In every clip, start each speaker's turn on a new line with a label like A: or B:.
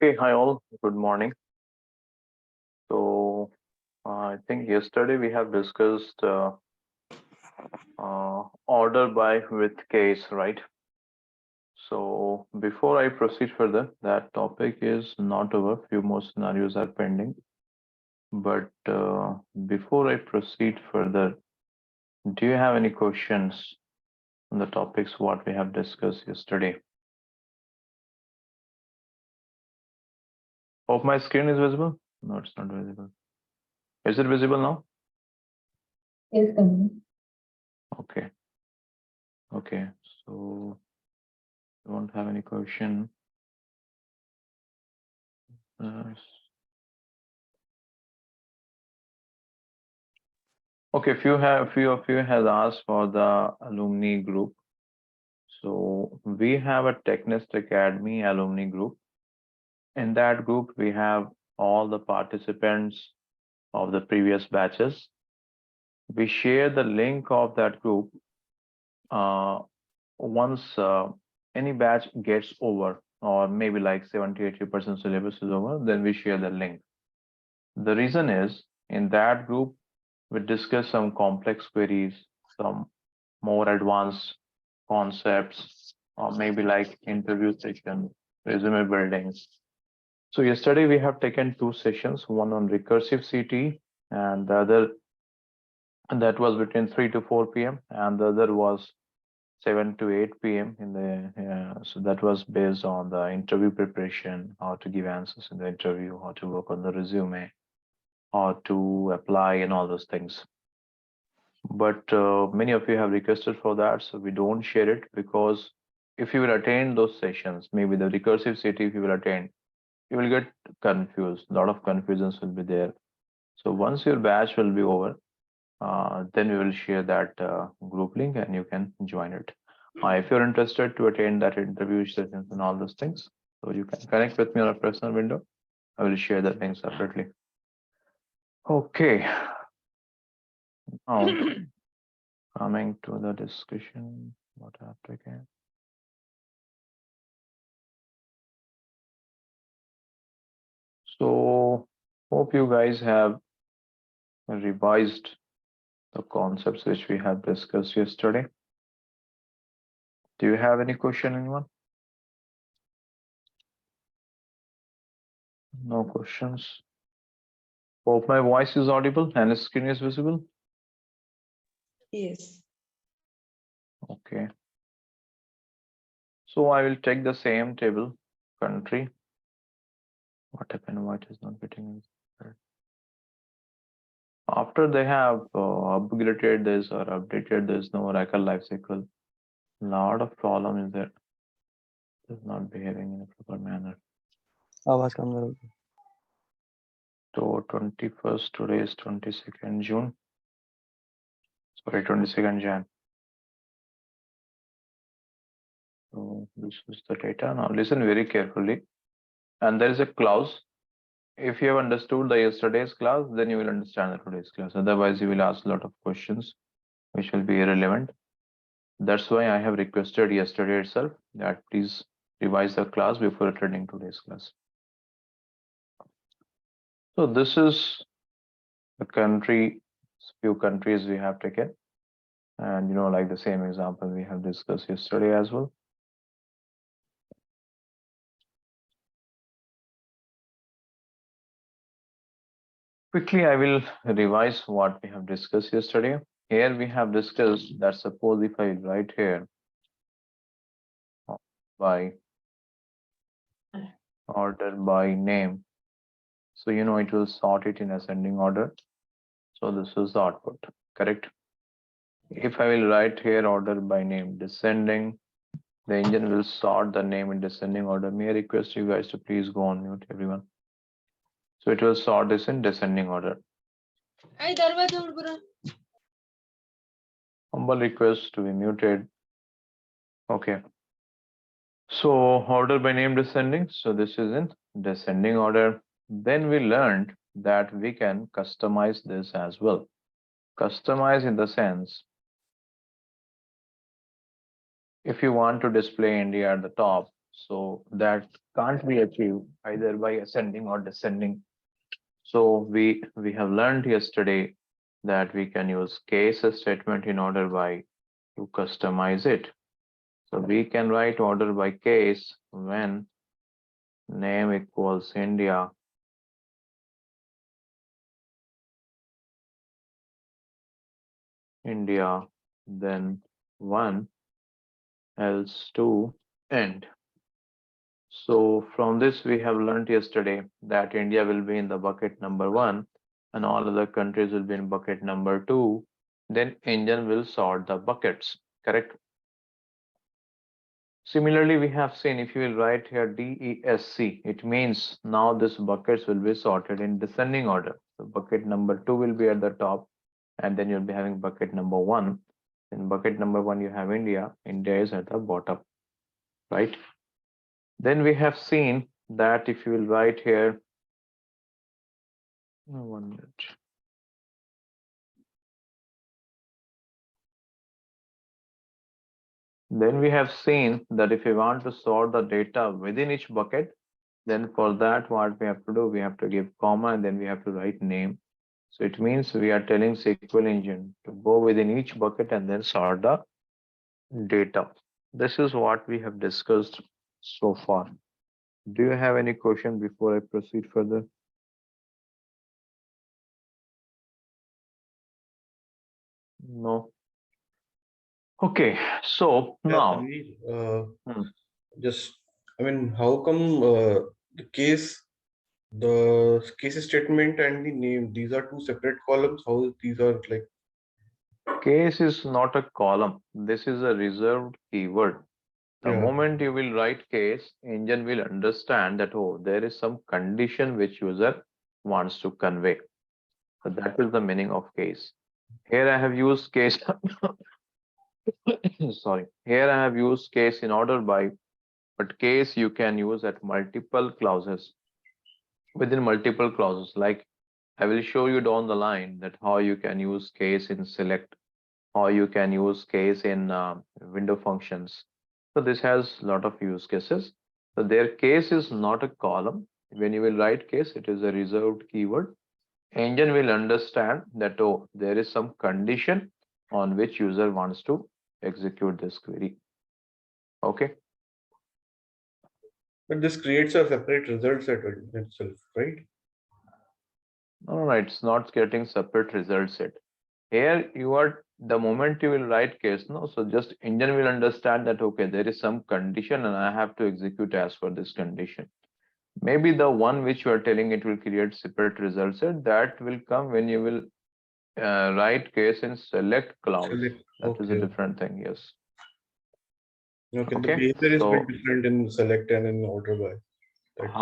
A: Hey, hi all. Good morning. So, I think yesterday we have discussed order by with case, right? So, before I proceed further, that topic is not over. Few more scenarios are pending. But before I proceed further, do you have any questions on the topics what we have discussed yesterday? Hope my screen is visible. No, it's not visible. Is it visible now?
B: Yes, continue.
A: Okay. Okay. So, you don't have any question. Uh, Okay, few of you has asked for the alumni group. So we have a Technist Academy alumni group. In that group, we have all the participants of the previous batches. We share the link of that group once any batch gets over, or maybe like 70-80% syllabus is over, then we share the link. The reason is in that group, we discuss some complex queries, some more advanced concepts, or maybe like interview session, resume buildings. So yesterday we have taken two sessions, one on recursive CT and the other, and that was between 3 to 4 p.m. and the other was 7 to 8 p.m. in the so that was based on the interview preparation, how to give answers in the interview, how to work on the resume, how to apply and all those things. But many of you have requested for that, so we don't share it because if you will attend those sessions, maybe the recursive city, if you will attend, you will get confused. A lot of confusions will be there. So once your batch will be over, then we will share that group link and you can join it. If you're interested to attend that interview sessions and all those things, so you can connect with me on a personal window. I will share the link separately. Okay. Now, coming to the discussion, what I have taken. So, hope you guys have revised the concepts which we have discussed yesterday. Do you have any question, anyone? No questions. Hope my voice is audible and the screen is visible.
B: Yes.
A: Okay. So I will take the same table, country. What happened? Why it is not getting in? After they have upgraded this or updated this, no Oracle lifecycle, lot of problem is there. It is not behaving in a proper manner.
C: आवाज कम करो
A: So 21st, today is 22nd June. Sorry, 22nd Jan. So this is the data. Now listen very carefully. And there is a clause. If you have understood the yesterday's class, then you will understand the today's class. Otherwise, you will ask a lot of questions which will be irrelevant. That's why I have requested yesterday itself that please revise the class before attending today's class. So this is the country, few countries we have taken. And like the same example we have discussed yesterday as well. Quickly, I will revise what we have discussed yesterday. Here we have discussed that suppose if I write here by order by name, so it will sort it in ascending order. So this is the output, correct? If I will write here order by name descending, the engine will sort the name in descending order. May I request you guys to please go on mute, everyone. So it will sort this in descending order. Humble request to be muted. Okay. So order by name descending. So this is in descending order. Then we learned that we can customize this as well. Customize in the sense, if you want to display India at the top, So that can't be achieved either by ascending or descending. So we have learned yesterday that we can use case statement in order by to customize it. So we can write order by case when name equals India, then one, else two, end. So from this we have learned yesterday that India will be in the bucket number one and all other countries will be in bucket number two. Then engine will sort the buckets, correct? Similarly, we have seen if you will write here DESC, it means now this buckets will be sorted in descending order. So bucket number two will be at the top, and then you'll be having bucket number one. In bucket number one, you have India. India is at the bottom, right? Then we have seen that if you will write here, 1 minute. Then we have seen that if you want to sort the data within each bucket, then for that, what we have to do, we have to give comma and then we have to write name. So it means we are telling SQL engine to go within each bucket and then sort the data. This is what we have discussed so far. Do you have any question before I proceed further? No. Okay, so
D: Yeah,
A: now,
D: Tanvir,
A: hmm,
D: just, I mean, how come the case statement and the name, these are two separate columns? How these are like,
A: case is not a column. This is a reserved keyword. The
D: yeah,
A: moment you will write case, engine will understand that, oh, there is some condition which user wants to convey. So that is the meaning of case. Here I have used case, sorry. Here I have used case in order by, but case you can use at multiple clauses, within multiple clauses. Like I will show you down the line that how you can use case in select, how you can use case in window functions. So this has a lot of use cases. So their case is not a column. When you will write case, it is a reserved keyword. Engine will understand that, oh, there is some condition on which user wants to execute this query. Okay.
D: but this creates a separate result set in itself, right?
A: All right, it's not getting separate result set. Here you are, the moment you will write case, no, so just engine will understand that, okay, there is some condition and I have to execute as per this condition. Maybe the one which you are telling it will create separate result set, that will come when you will write case in select clause.
D: Select,
A: That is a
D: okay.
A: different thing, yes.
D: Okay, the
A: Okay,
D: behavior is a bit
A: so,
D: different in select and in order by. That's,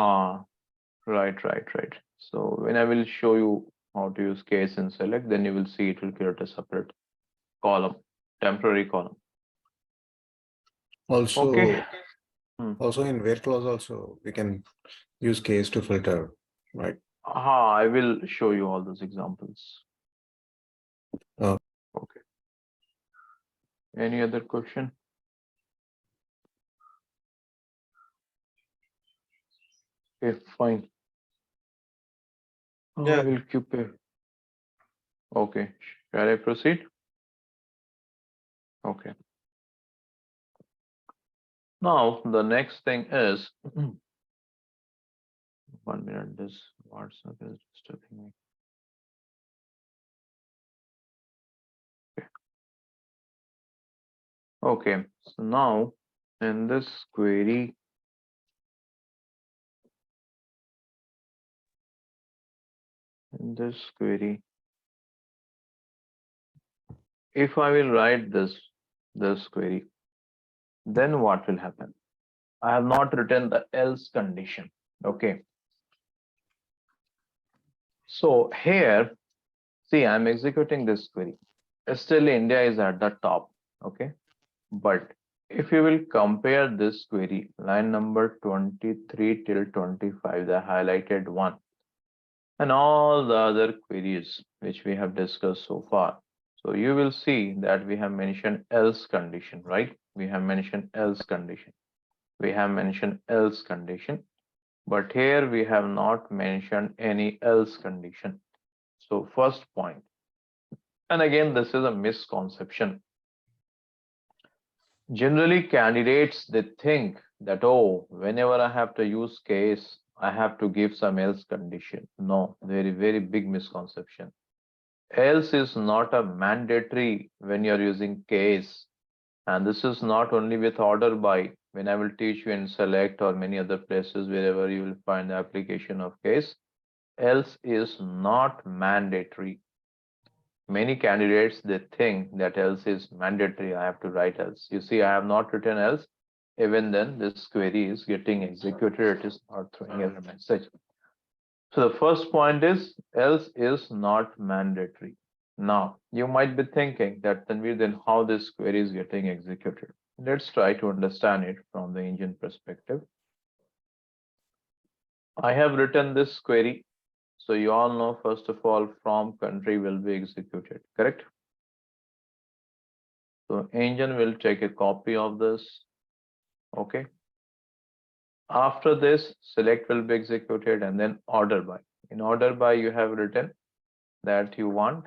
A: right. So when I will show you how to use case in select, then you will see it will create a separate column, temporary column. Okay.
C: Also,
A: Hmm.
C: also in where clause also we can use case to filter, right?
A: I will show you all those examples.
C: Oh.
A: Okay. Any other question? Okay, fine. I
D: yeah,
A: will keep it. Okay. Shall I proceed? Okay. Now the next thing is 1 minute. This WhatsApp is disturbing me. Okay. So now in this query, if I will write this query, then what will happen? I have not written the else condition. Okay. So here, see, I'm executing this query. Still, India is at the top. Okay. But if you will compare this query, line number 23 till 25, the highlighted one, and all the other queries which we have discussed so far. So you will see that we have mentioned else condition, right? We have mentioned else condition. we have mentioned else condition, but here we have not mentioned any else condition. So first point, and again, this is a misconception. Generally, candidates they think that, oh, whenever I have to use case, I have to give some else condition. No, very, very big misconception. Else is not a mandatory when you're using case. And this is not only with order by, when I will teach you in select or many other places wherever you will find the application of case, else is not mandatory. Many candidates they think that else is mandatory. I have to write else. You see, I have not written else. Even then, this query is getting executed. It is not throwing a message. So the first point is else is not mandatory. Now you might be thinking that Tanvir, then how this query is getting executed? Let's try to understand it from the engine perspective. I have written this query. So you all know, first of all, from country will be executed, correct? So engine will take a copy of this. Okay. After this, select will be executed and then order by. In order by, you have written that you want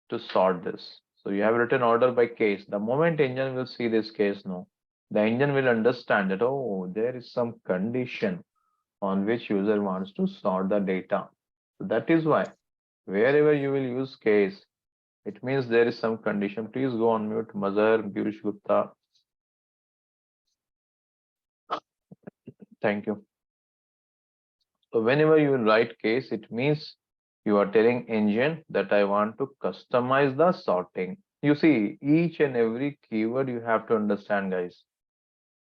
A: to sort this. So you have written order by case. The moment engine will see this case, no, the engine will understand that, oh, there is some condition on which user wants to sort the data. So that is why wherever you will use case, it means there is some condition. Please go on mute, Mazhar, Piyush Gupta. Thank you. So whenever you write case, it means you are telling engine that I want to customize the sorting. You see, each and every keyword you have to understand, guys.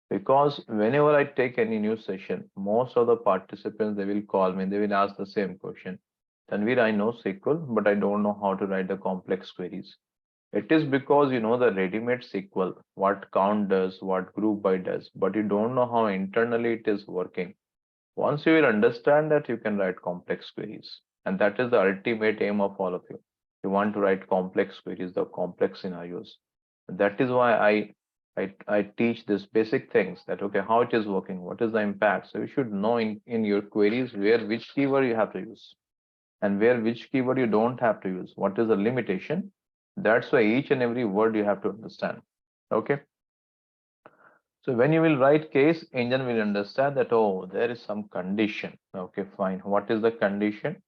A: Because whenever I take any new session, most of the participants, they will call me, they will ask the same question. Tanvir, I know SQL, but I don't know how to write the complex queries. It is because you know the ready-made SQL, what count does, what group by does, but you don't know how internally it is working. Once you will understand that, you can write complex queries. And that is the ultimate aim of all of you. You want to write complex queries, the complex scenarios. That is why I teach this basic things that, okay, how it is working, what is the impact. So you should know in your queries where which keyword you have to use and where which keyword you don't have to use. What is the limitation? That's why each and every word you have to understand. Okay. So when you will write case, engine will understand that, oh, there is some condition. Okay, fine. What is the condition?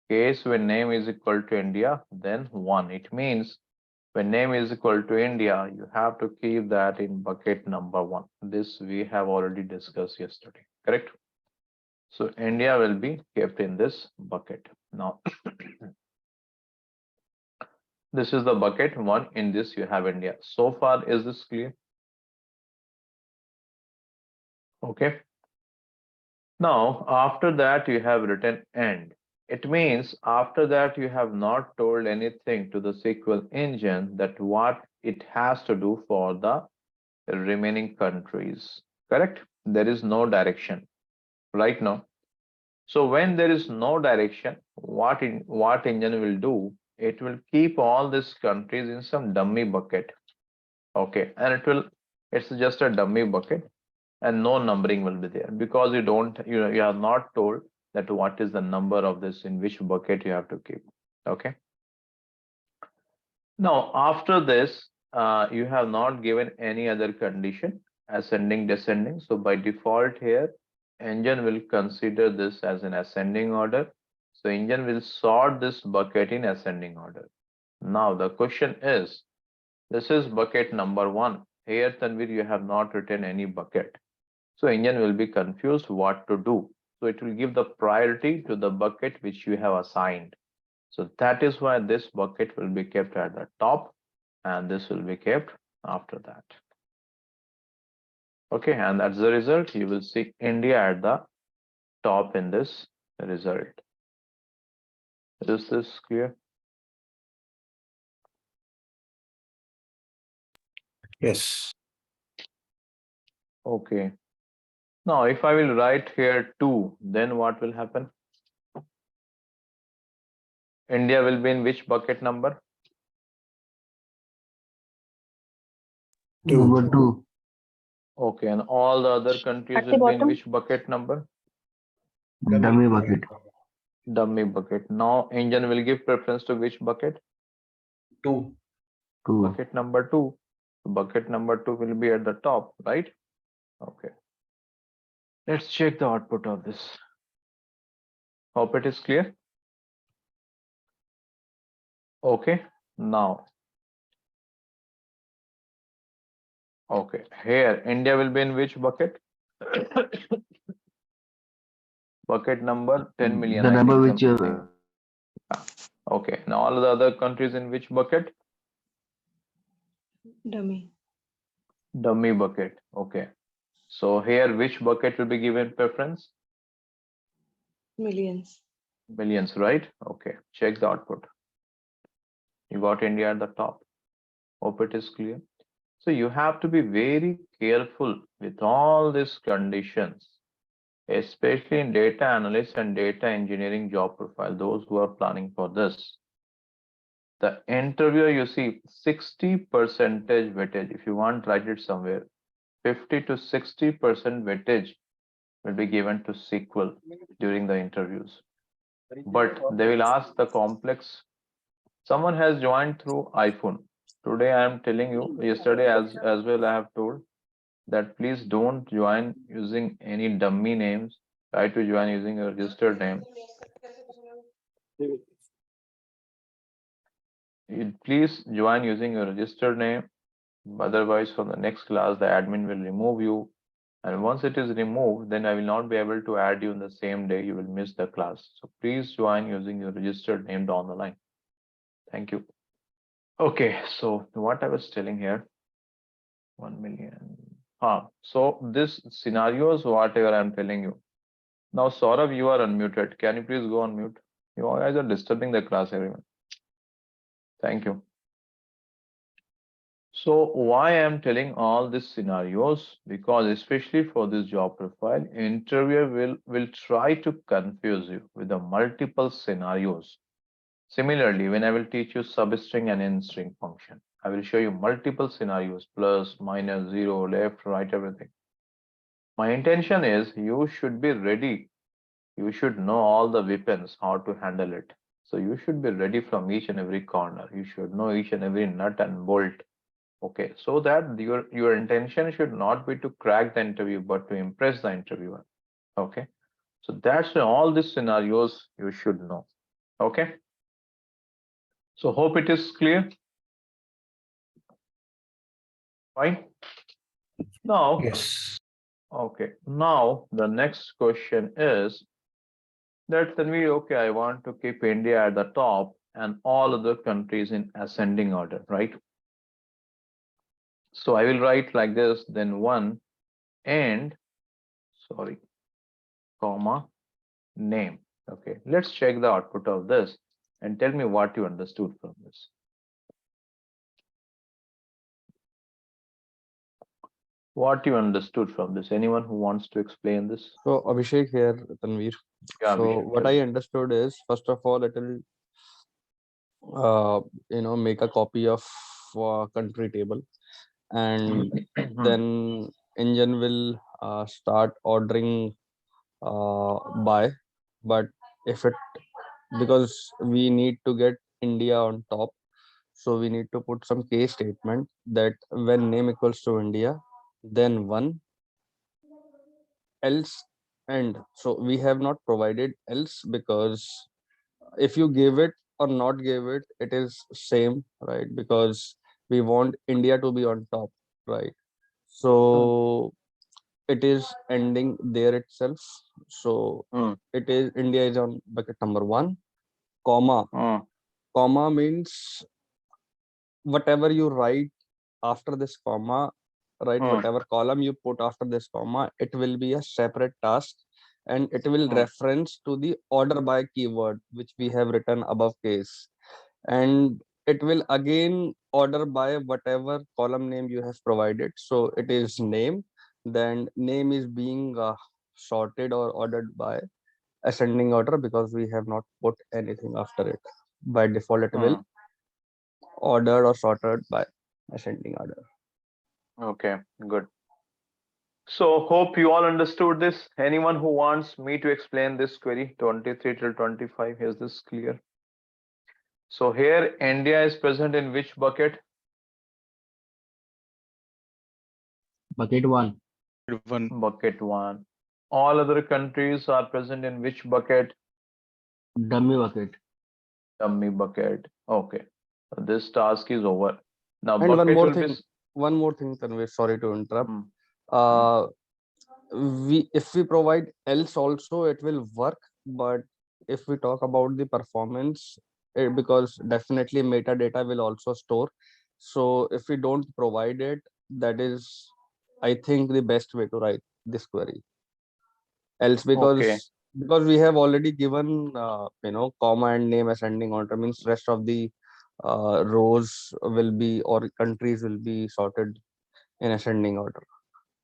A: Case when name is equal to India, then 1. It means when name is equal to India, you have to keep that in bucket number 1. This we have already discussed yesterday, correct? So India will be kept in this bucket. Now, this is the bucket 1. In this you have India. So far, is this clear? Okay. Now, after that, you have written end. It means after that, you have not told anything to the SQL engine that what it has to do for the remaining countries. Correct? There is no direction right now. So when there is no direction, what engine will do? It will keep all these countries in some dummy bucket. Okay, and it's just a dummy bucket and no numbering will be there because you are not told that what is the number of this in which bucket you have to keep. Okay. Now after this, you have not given any other condition, ascending, descending. So by default here, engine will consider this as an ascending order. So engine will sort this bucket in ascending order. Now the question is, this is bucket number 1. Here, Tanvir, you have not written any bucket. So engine will be confused what to do. So it will give the priority to the bucket which you have assigned. So that is why this bucket will be kept at the top and this will be kept after that. Okay, and as a result, you will see India at the top in this result. Is this clear?
C: Yes.
A: Okay. Now, if I will write here 2, then what will happen? India will be in which bucket number?
C: Two.
E: Number 2.
A: Okay, and all the other countries
B: At the
A: will be in
B: bottom.
A: which bucket number?
E: Dummy bucket.
A: Dummy bucket. Now engine will give preference to which bucket?
D: 2.
E: 2.
A: Bucket number 2. Bucket number 2 will be at the top, right? Okay. Let's check the output of this. Hope it is clear. Okay. Now, okay. Here, India will be in which bucket? Bucket number 10 million,
E: The
A: I
E: number
A: think,
E: which
A: something. Okay. Now, all the other countries in which bucket?
F: Dummy.
A: Dummy bucket. Okay. So here, which bucket will be given preference?
F: Millions.
A: Millions, right? Okay. Check the output. You got India at the top. Hope it is clear. So you have to be very careful with all these conditions, especially in data analyst and data engineering job profile, those who are planning for this. The interviewer, you see 60 percentage weightage. If you want, write it somewhere. 50 to 60% weightage will be given to SQL during the interviews. But they will ask the complex. Someone has joined through iPhone. Today I am telling you, yesterday as well I have told that please don't join using any dummy names. Try to join using a registered name. Please join using a registered name. Otherwise, from the next class, the admin will remove you. And once it is removed, then I will not be able to add you in the same day. You will miss the class. So please join using your registered name down the line. Thank you. Okay, so what I was telling here, 1 million. So this scenarios, whatever I'm telling you. Now, Saurabh, you are unmuted. Can you please go on mute? You guys are disturbing the class, everyone. Thank you. So why I'm telling all these scenarios? Because especially for this job profile, interviewer will try to confuse you with the multiple scenarios. Similarly, when I will teach you substring and in-string function, I will show you multiple scenarios, plus, minus, zero, left, right, everything. My intention is you should be ready. You should know all the weapons, how to handle it. So you should be ready from each and every corner. You should know each and every nut and bolt. Okay, so that your intention should not be to crack the interview, but to impress the interviewer. Okay, so that's why all these scenarios you should know. Okay, so hope it is clear. Fine. Now,
C: Yes.
A: okay, now the next question is that okay, I want to keep India at the top and all other countries in ascending order, right? So I will write like this, then one and sorry, comma, name. Okay, let's check the output of this and tell me what you understood from this. What you understood from this? Anyone who wants to explain this?
G: So Abhishek here, Tanvir.
A: Yeah,
G: So
A: Abhishek,
G: what
A: tell
G: I
A: me.
G: understood is, first of all, it will make a copy of country table, and then engine will start ordering by. But if it, because we need to get India on top, so we need to put some case statement that when name equals to India, then one, else. And so we have not provided else, because if you give it or not give it, it is same, right? Because we want India to be on top, right? So it is ending there itself. So
A: Mm,
G: it is India is on bucket number one, comma.
A: mm,
G: Comma means whatever you write after this comma, right?
A: mm,
G: Whatever column you put after this comma, it will be a separate task, and it will
A: mm,
G: reference to the order by keyword which we have written above case, and it will again order by whatever column name you have provided. So it is name, then name is being sorted or ordered by ascending order, because we have not put anything after it. By default it will
A: mm.
G: ordered or sorted by ascending order.
A: Okay, good. So hope you all understood this. Anyone who wants me to explain this query 23 till 25, is this clear? So here India is present in which bucket?
E: Bucket 1.
F: One.
A: Bucket 1. All other countries are present in which bucket?
E: Dummy bucket.
A: Dummy bucket. Okay. So this task is over. Now
G: And
A: bucket will be.
G: one more thing, Tanvir, sorry to interrupt.
A: Hmm.
G: Uh, if we provide else also, it will work. But if we talk about the performance, because definitely metadata will also store. So if we don't provide it, that is, I think, the best way to write this query. Else,
A: Okay.
G: because we have already given comma and name ascending order, means rest of the rows will be, or countries will be sorted in ascending order.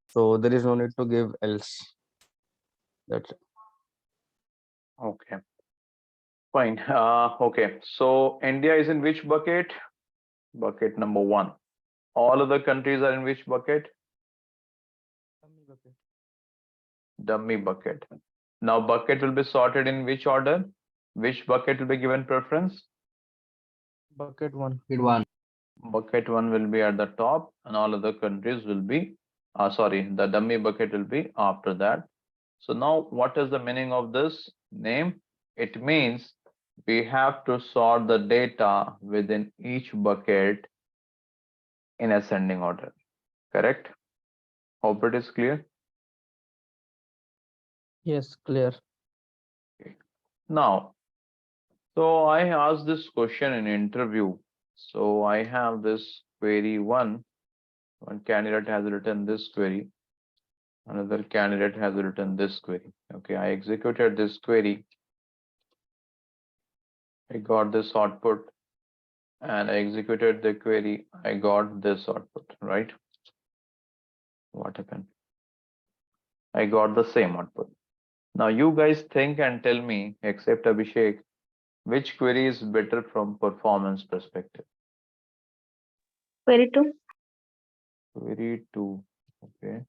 G: So there is no need to give else. That's it.
A: Okay. Fine. Okay. So India is in which bucket? Bucket number 1. All other countries are in which bucket? Dummy bucket. Now bucket will be sorted in which order? Which bucket will be given preference?
G: Bucket 1.
E: Bucket 1.
A: Bucket 1 will be at the top and all other countries will be, sorry, the dummy bucket will be after that. So now what is the meaning of this name? It means we have to sort the data within each bucket in ascending order. Correct? Hope it is clear.
G: Yes, clear.
A: Now, so I asked this question in interview. So I have this query 1. One candidate has written this query. Another candidate has written this query. Okay, I executed this query. I got this output and I executed the query. I got this output, right? What happened? I got the same output. Now you guys think and tell me, except Abhishek, which query is better from performance perspective?
B: Query 2.
A: Query 2. Okay.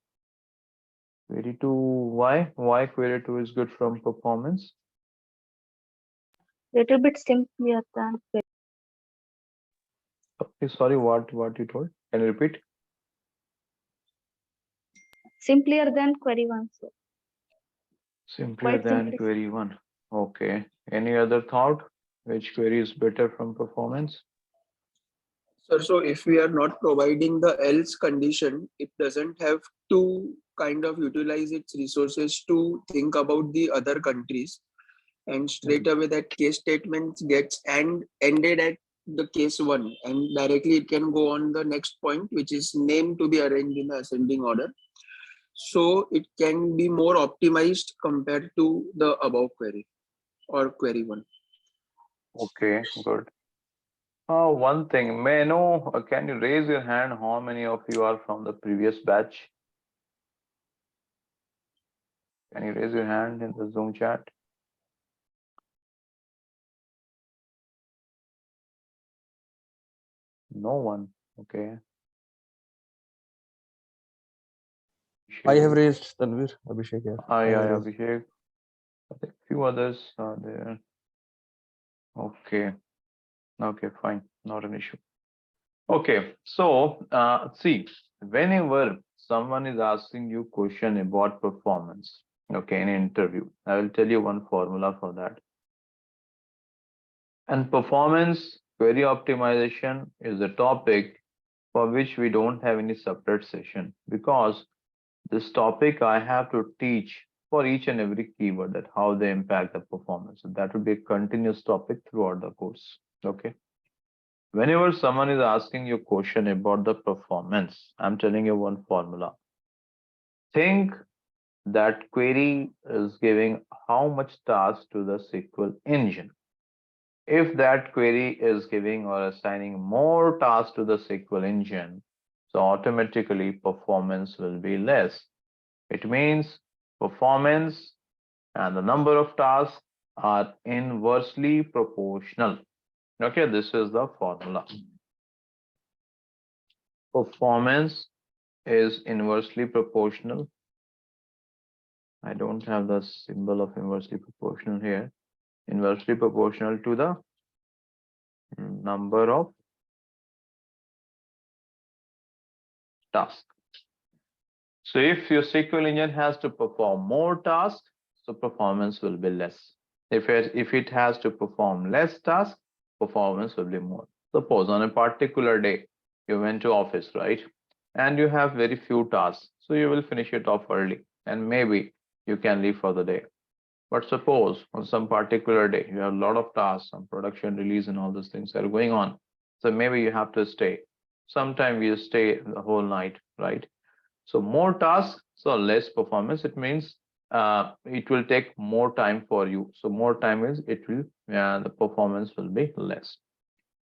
A: Query 2, why? Why query 2 is good from performance?
B: Little bit simpler than query.
A: Okay, sorry, what you told? Can you repeat?
B: Simpler than query 1. So
A: Simpler
B: quite
A: than
B: simplistic.
A: query 1. Okay. Any other thought? Which query is better from performance?
H: Sir, so if we are not providing the else condition, it doesn't have to kind of utilize its resources to think about the other countries. And straight away that case statement gets ended at the case 1, and directly it can go on the next point, which is name to be arranged in the ascending order. So it can be more optimized compared to the above query or query 1.
A: Okay, good. One thing, may I know, can you raise your hand how many of you are from the previous batch? Can you raise your hand in the Zoom chat? No one. Okay.
G: I have raised Tanvir, Abhishek. Yeah. I
A: Yeah,
G: have
A: yeah,
G: raised.
A: Abhishek. I think few others are there. Okay. Okay, fine. Not an issue. Okay, so see, whenever someone is asking you question about performance, okay, in an interview, I will tell you one formula for that. And performance query optimization is a topic for which we don't have any separate session, because this topic I have to teach for each and every keyword, that how they impact the performance. So that will be a continuous topic throughout the course. Okay. Whenever someone is asking you a question about the performance, I'm telling you one formula. Think that query is giving how much task to the SQL engine. If that query is giving or assigning more tasks to the SQL engine, so automatically performance will be less. It means performance and the number of tasks are inversely proportional. Okay, this is the formula. Performance is inversely proportional I don't have the symbol of inversely proportional here. Inversely proportional to the number of tasks. So if your SQL engine has to perform more tasks, so performance will be less. If it has to perform less tasks, performance will be more. Suppose on a particular day, you went to office, right? And you have very few tasks. So you will finish it off early and maybe you can leave for the day. But suppose on some particular day, you have a lot of tasks, some production release and all those things are going on. So maybe you have to stay. Sometime you stay the whole night, right? So more tasks, so less performance. It means it will take more time for you. So more time is the performance will be less.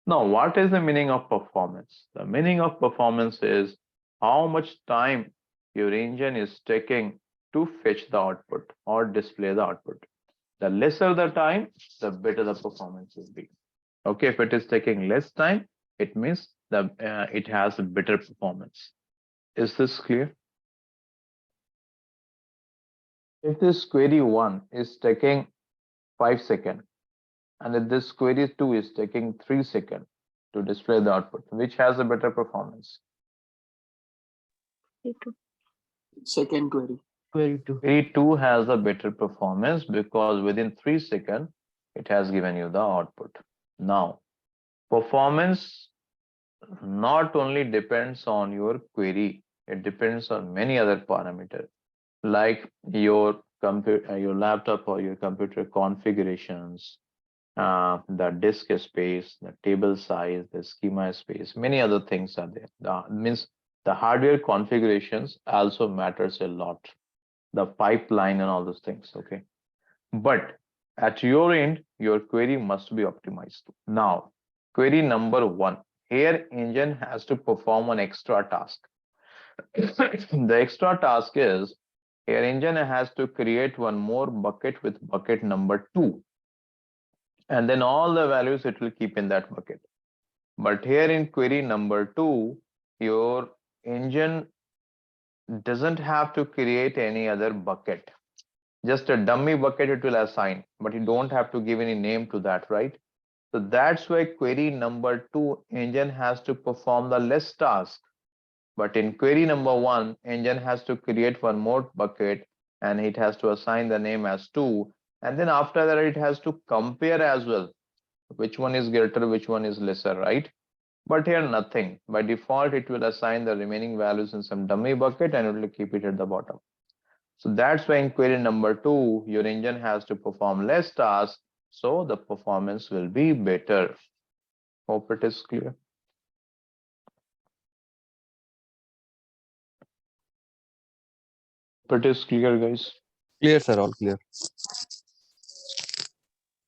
A: Now, what is the meaning of performance? The meaning of performance is how much time your engine is taking to fetch the output or display the output. The lesser the time, the better the performance will be. Okay, if it is taking less time, it means it has a better performance. Is this clear? If this query 1 is taking 5 seconds and if this query 2 is taking 3 seconds to display the output, which has a better performance?
B: Query 2.
H: Second query.
E: Query 2.
A: Query 2 has a better performance because within 3 seconds, it has given you the output. Now, performance not only depends on your query, it depends on many other parameters like your computer, your laptop or your computer configurations, the disk space, the table size, the schema space, many other things are there. Means the hardware configurations also matters a lot. The pipeline and all those things, okay? But at your end, your query must be optimized. Now, query number 1, here engine has to perform an extra task. The extra task is here engine has to create one more bucket with bucket number 2. And then all the values it will keep in that bucket. But here in query number 2, your engine doesn't have to create any other bucket. Just a dummy bucket it will assign, but you don't have to give any name to that, right? So that's why query number 2, engine has to perform the less task. But in query number 1, engine has to create one more bucket and it has to assign the name as 2. And then after that, it has to compare as well. Which one is greater, which one is lesser, right? But here nothing. By default, it will assign the remaining values in some dummy bucket and it will keep it at the bottom. So that's why in query number 2, your engine has to perform less tasks. So the performance will be better. Hope it is clear. It is clear, guys.
G: Clear, sir. All clear.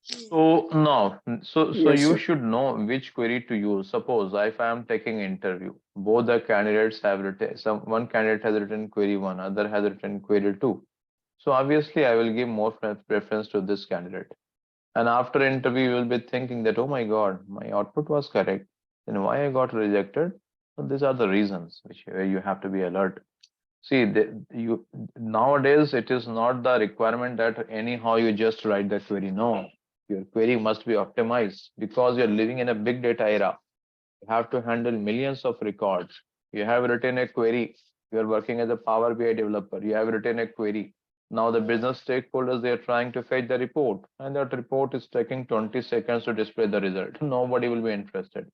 A: So now, so
H: Yes,
A: you
H: sir.
A: should know which query to use. Suppose if I am taking interview, both the candidates have written, one candidate has written query 1, other has written query 2. So obviously I will give more preference to this candidate. And after interview, you will be thinking that, oh my God, my output was correct. Then why I got rejected? So these are the reasons where you have to be alert. See, nowadays it is not the requirement that anyhow you just write the query. No, your query must be optimized because you're living in a big data era. You have to handle millions of records. You have written a query. You are working as a Power BI developer. You have written a query. Now the business stakeholders, they are trying to fetch the report and that report is taking 20 seconds to display the result. Nobody will be interested,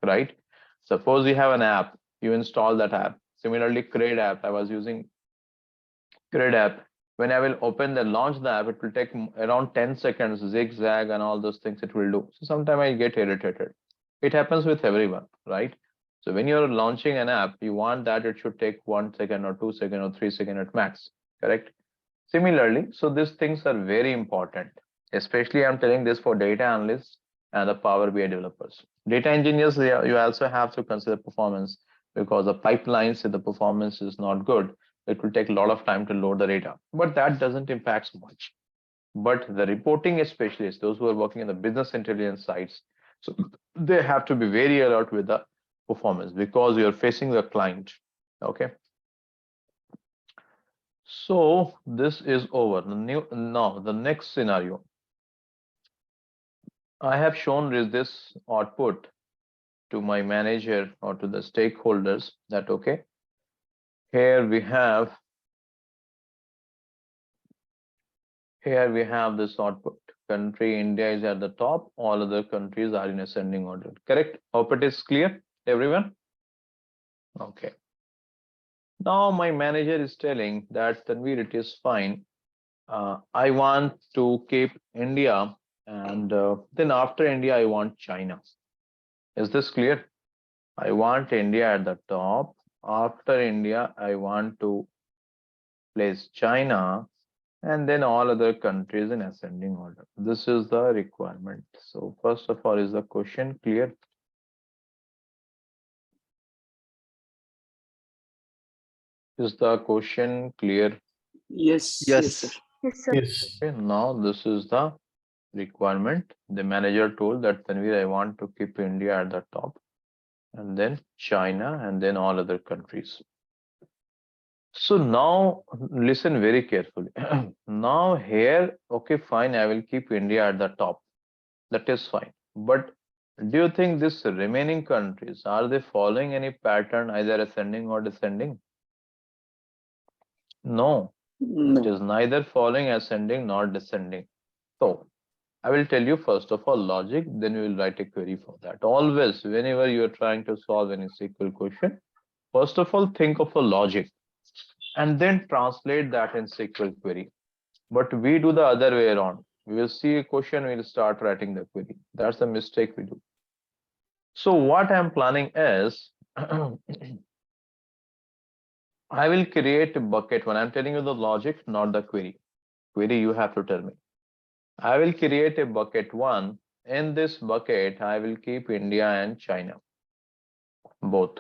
A: right? Suppose you have an app, you install that app. Similarly, Crade app, I was using Crade app. When I will open the launch the app, it will take around 10 seconds, zigzag and all those things it will do. So sometimes I get irritated. It happens with everyone, right? So when you're launching an app, you want that it should take 1 second or 2 seconds or 3 seconds at max, correct? Similarly, so these things are very important, especially I'm telling this for data analysts and the Power BI developers. Data engineers, you also have to consider performance because the pipelines, if the performance is not good, it will take a lot of time to load the data, but that doesn't impact much. But the reporting specialists, those who are working in the business intelligence sites, so they have to be very alert with the performance because you're facing the client, okay? So this is over. Now the next scenario. I have shown this output to my manager or to the stakeholders that okay, here we have this output. Country India is at the top, all other countries are in ascending order. Correct? Hope it is clear, everyone. Okay. Now my manager is telling that Tanvir, it is fine. I want to keep India, and then after India, I want China. Is this clear? I want India at the top. After India, I want to place China, and then all other countries in ascending order. This is the requirement. So first of all, is the question clear? Is the question clear?
H: Yes, yes, sir.
B: Yes, sir.
C: Yes.
A: Okay, now this is the requirement. The manager told that Tanvir, I want to keep India at the top, and then China, and then all other countries. So now listen very carefully. Now here, okay, fine, I will keep India at the top. That is fine. But do you think these remaining countries, are they following any pattern, either ascending or descending? No, it
H: No.
A: is neither following ascending nor descending. So I will tell you first of all logic, then we will write a query for that. Always, whenever you are trying to solve any SQL question, first of all, think of a logic and then translate that in SQL query. But we do the other way around. We will see a question, we will start writing the query. That's the mistake we do. So what I'm planning is, I will create a bucket one. I'm telling you the logic, not the query. Query, you have to tell me. I will create a bucket one. In this bucket, I will keep India and China, both.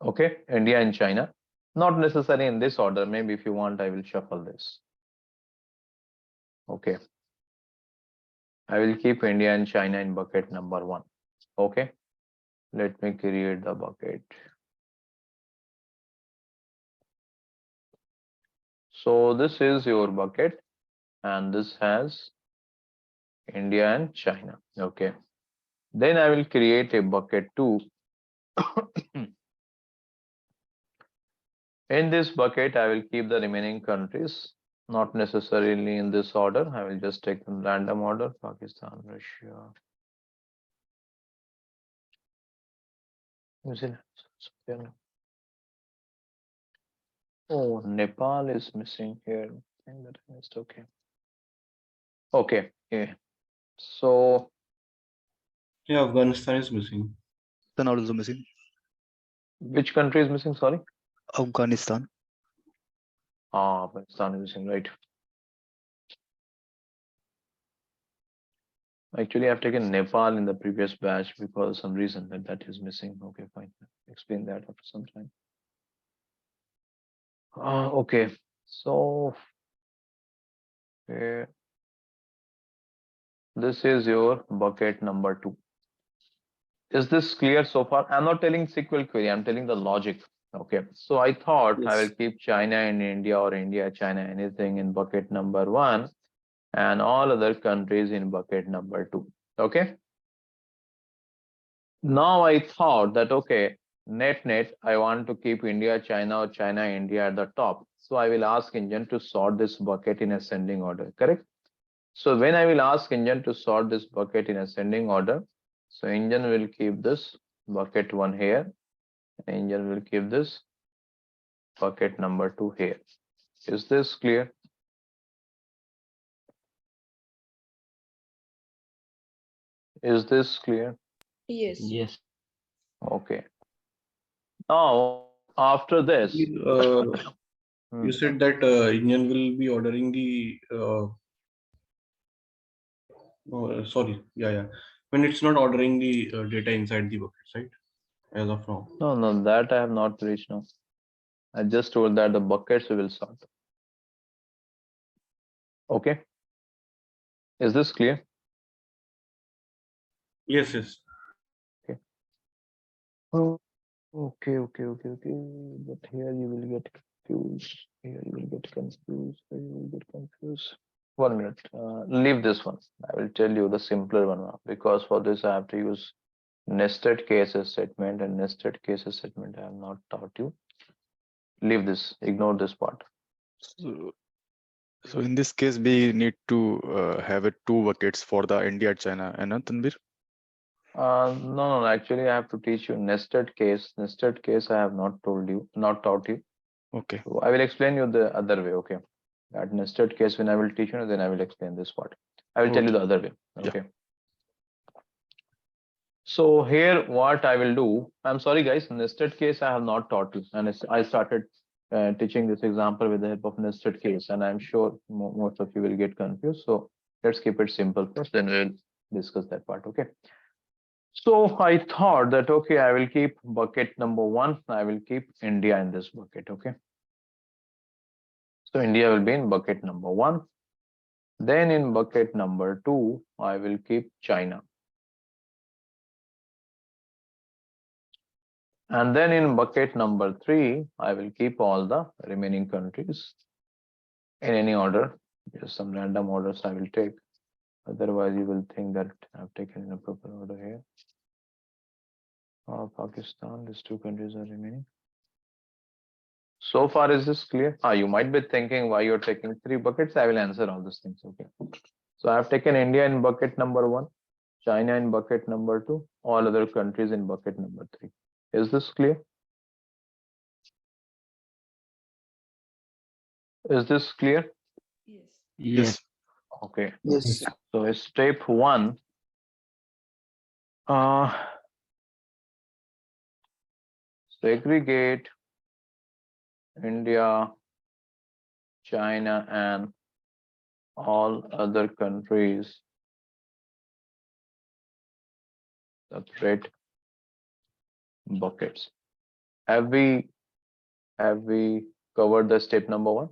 A: Okay, India and China. Not necessarily in this order. Maybe if you want, I will shuffle this. Okay. I will keep India and China in bucket number one. Okay. Let me create the bucket. So this is your bucket, and this has India and China. Okay. Then I will create a bucket two. In this bucket, I will keep the remaining countries, not necessarily in this order. I will just take them random order. Pakistan, Russia, New Zealand. Oh, Nepal is missing here. I think that I missed. Okay. Okay. Yeah. So
D: Yeah, Afghanistan is missing.
F: Then also missing.
A: which country is missing? Sorry.
F: Afghanistan.
A: Ah, Pakistan is missing, right? Actually, I've taken Nepal in the previous batch because some reason that is missing. Okay, fine. Explain that after some time. Okay. So here, this is your bucket number two. Is this clear so far? I'm not telling SQL query. I'm telling the logic. Okay. So I thought I will
H: Yes.
A: keep China and India or India, China, anything in bucket number one, and all other countries in bucket number two. Okay. Now I thought that, okay, net, I want to keep India, China, or China, India at the top. So I will ask engine to sort this bucket in ascending order, correct? So when I will ask engine to sort this bucket in ascending order, so engine will keep this bucket one here, engine will keep this bucket number two here. Is this clear? Is this clear?
I: Yes.
E: Yes.
A: Okay. Now, after this,
D: You said that Indian will be ordering the. Sorry, yeah. When it's not ordering the data inside the buckets, right? As of now.
A: no, that I have not reached now. I just told that the buckets we will sort. Okay. Is this clear?
D: Yes.
A: Okay. Okay. But here you will get confused. Here you will get confused. Here you will get confused. 1 minute. Leave this one. I will tell you the simpler one now, because for this I have to use nested cases statement, and nested cases statement I have not taught you. Leave this. Ignore this part.
F: So, so in this case, we need to have it two buckets for the India, China, and Tanvir.
A: No. Actually, I have to teach you nested case. Nested case I have not told you, not taught you.
F: Okay.
A: So I will explain you the other way. Okay. That nested case, when I will teach you, then I will explain this part. I will tell you
F: Okay.
A: the other way.
F: Yeah.
A: Okay. So here, what I will do, I'm sorry, guys, nested case I have not taught you, and I started teaching this example with the help of nested case, and I'm sure most of you will get confused. So let's keep it simple first, then we'll discuss that part. Okay. So I thought that, okay, I will keep bucket number 1. I will keep India in this bucket. Okay. So India will be in bucket number 1. Then in bucket number 2, I will keep China. And then in bucket number 3, I will keep all the remaining countries in any order. Just some random orders I will take. Otherwise, you will think that I've taken in a proper order here. Pakistan, these 2 countries are remaining. So far, is this clear? You might be thinking why you're taking 3 buckets. I will answer all these things. Okay. So I've taken India in bucket number 1, China in bucket number 2, all other countries in bucket number 3. Is this clear? Is this clear?
E: Yes.
A: Okay.
H: Yes.
A: So step 1, segregate India, China, and all other countries, separate buckets. Have we covered the step number 1?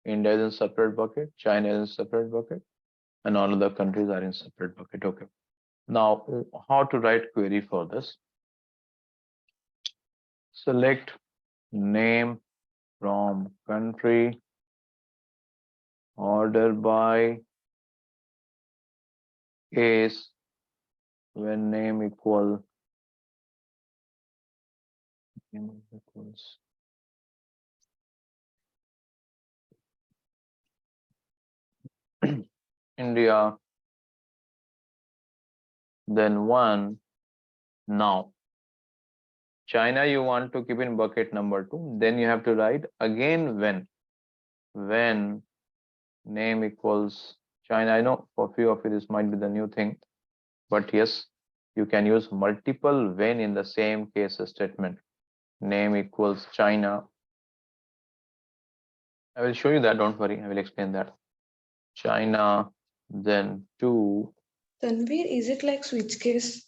A: India is in separate bucket, China is in separate bucket, and all other countries are in separate bucket. Okay. Now, how to write query for this? Select name from country, order by case, when name equals India, then 1. Now, China you want to keep in bucket number 2, then you have to write again when name equals China. I know for few of you this might be the new thing, but yes, you can use multiple when in the same case statement. Name equals China. I will show you that, don't worry, I will explain that. China, then 2.
I: Tanvir, is it like switch case?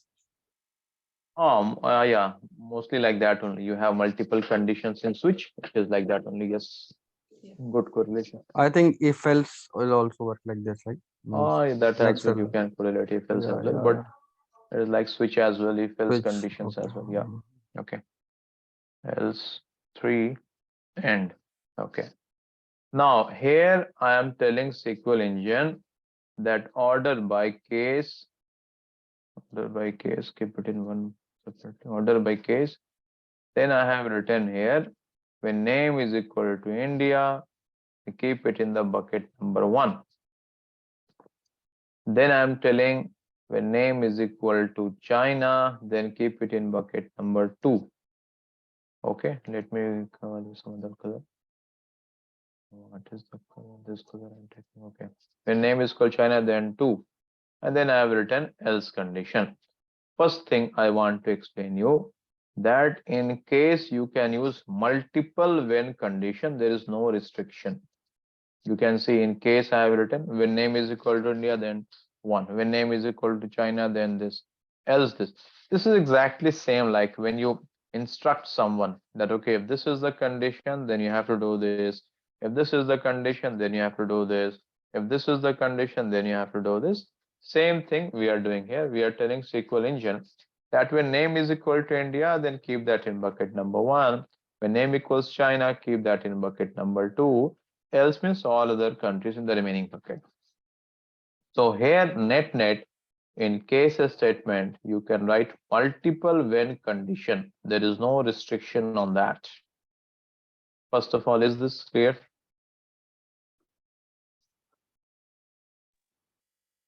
A: Yeah, mostly like that only. You have multiple conditions in switch. It is like that only. Yes,
I: Yeah.
A: good correlation.
G: I think if else will also work like this, right?
A: That
G: like
A: as well. You
G: seven.
A: can correlate if else
G: Yeah,
A: as well,
G: yeah,
A: but it is like switch as well. If else
G: Switch.
A: conditions
G: Okay.
A: as well. Yeah. Okay. Else 3 end. Okay. Now here I am telling SQL engine that order by case. Keep it in one separate order by case. Then I have written here when name is equal to India, keep it in the bucket number 1. Then I'm telling when name is equal to China, then keep it in bucket number 2. Okay, let me cover this some other color. What is the color? This color I'm taking. Okay, when name is called China, then 2, and then I have written else condition. First thing I want to explain you that in case you can use multiple when condition, there is no restriction. You can see in case I have written when name is equal to India, then 1. When name is equal to China, then this, else this. This is exactly same like when you instruct someone that, okay, if this is the condition, then you have to do this. If this is the condition, then you have to do this. If this is the condition, then you have to do this. Same thing we are doing here. We are telling SQL engine That when name is equal to India, then keep that in bucket number 1. When name equals China, keep that in bucket number 2. Else means all other countries in the remaining bucket. So here net in case statement, you can write multiple when condition. There is no restriction on that. First of all, is this clear?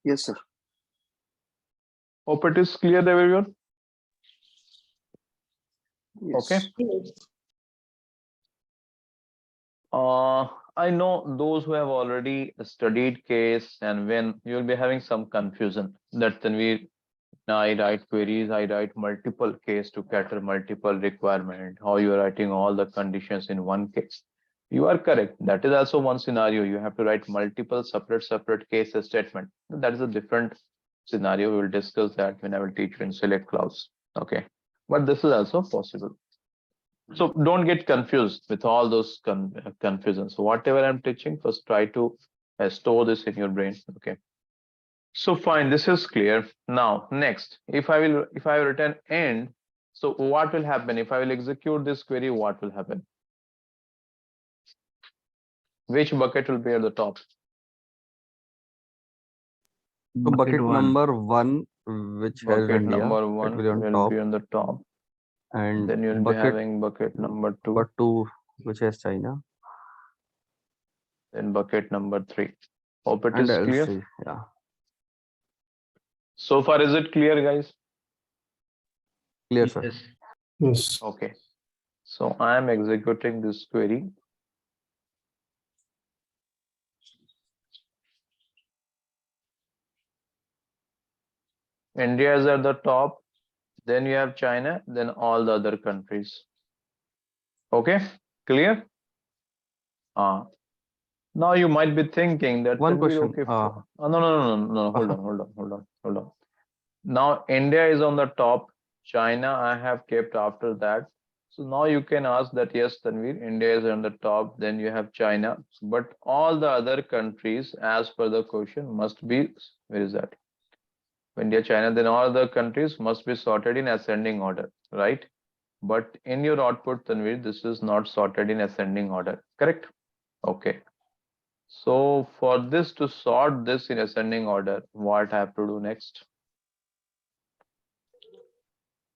H: Yes, sir.
A: Hope it is clear, everyone.
H: Yes.
A: Okay. I know those who have already studied case and when you'll be having some confusion that then I write queries, I write multiple case to cater multiple requirement, how you are writing all the conditions in one case. You are correct. That is also one scenario. You have to write multiple separate case statement. That is a different scenario. We will discuss that when I will teach you in select clause. Okay. But this is also possible. So don't get confused with all those confusions. So whatever I'm teaching, first try to store this in your brain. Okay. So fine, this is clear. Now next, if I return end, so what will happen? If I will execute this query, what will happen? Which bucket will be at the top?
G: So bucket
E: one.
G: number 1, which has
A: Bucket
G: India,
A: number
G: it
A: 1
G: will be on
A: will
G: top,
A: be on the top.
G: and
A: Then you'll be
G: bucket
A: having bucket number 2.
G: number 2, which has China,
A: Then bucket number 3. Hope it
G: and
A: is clear.
G: LC. Yeah,
A: So far, is it clear, guys?
G: clear, sir.
E: Yes.
C: Yes.
A: Okay. So I am executing this query. India is at the top, then you have China, then all the other countries. Okay, clear? Now you might be thinking that
G: One
A: Tanvir,
G: question.
A: okay, no, hold on. Now India is on the top, China I have kept after that. So now you can ask that yes, Tanvir, India is on the top, then you have China, but all the other countries, as per the question, must be, where is that? India, China, then all the countries must be sorted in ascending order, right? But in your output, Tanvir, this is not sorted in ascending order, correct? Okay. So for this to sort this in ascending order, what I have to do next?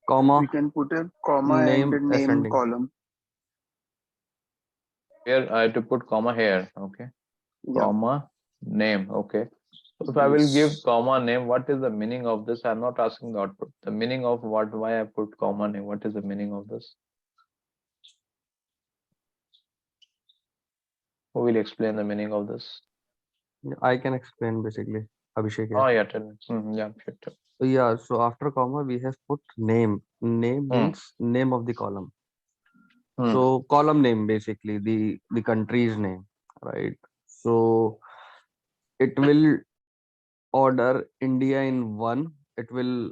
G: Comma,
H: We can put a comma and
G: name,
H: a name
G: ascending.
H: column.
A: Here I have to put comma here, okay?
H: Yeah.
A: Comma, name, okay? So if I will give
H: Yes.
A: comma name, what is the meaning of this? I'm not asking the output. The meaning of what, why I put comma name, what is the meaning of this? Who will explain the meaning of this?
G: I can explain basically. Abhishek here.
A: Oh yeah, tell me. Yeah, sure.
G: So yeah, so after comma we have put name. Name
A: Hmm.
G: means name of the column.
A: Hmm.
G: So column name, basically the country's name, right? So it will order India in 1. It will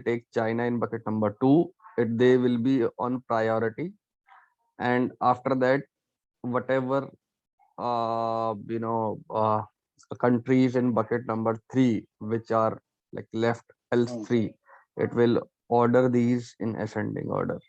G: take China in bucket number 2. They will be on priority, and after that, whatever you know countries in bucket number 3 which are like left, else 3, it will order these in ascending order.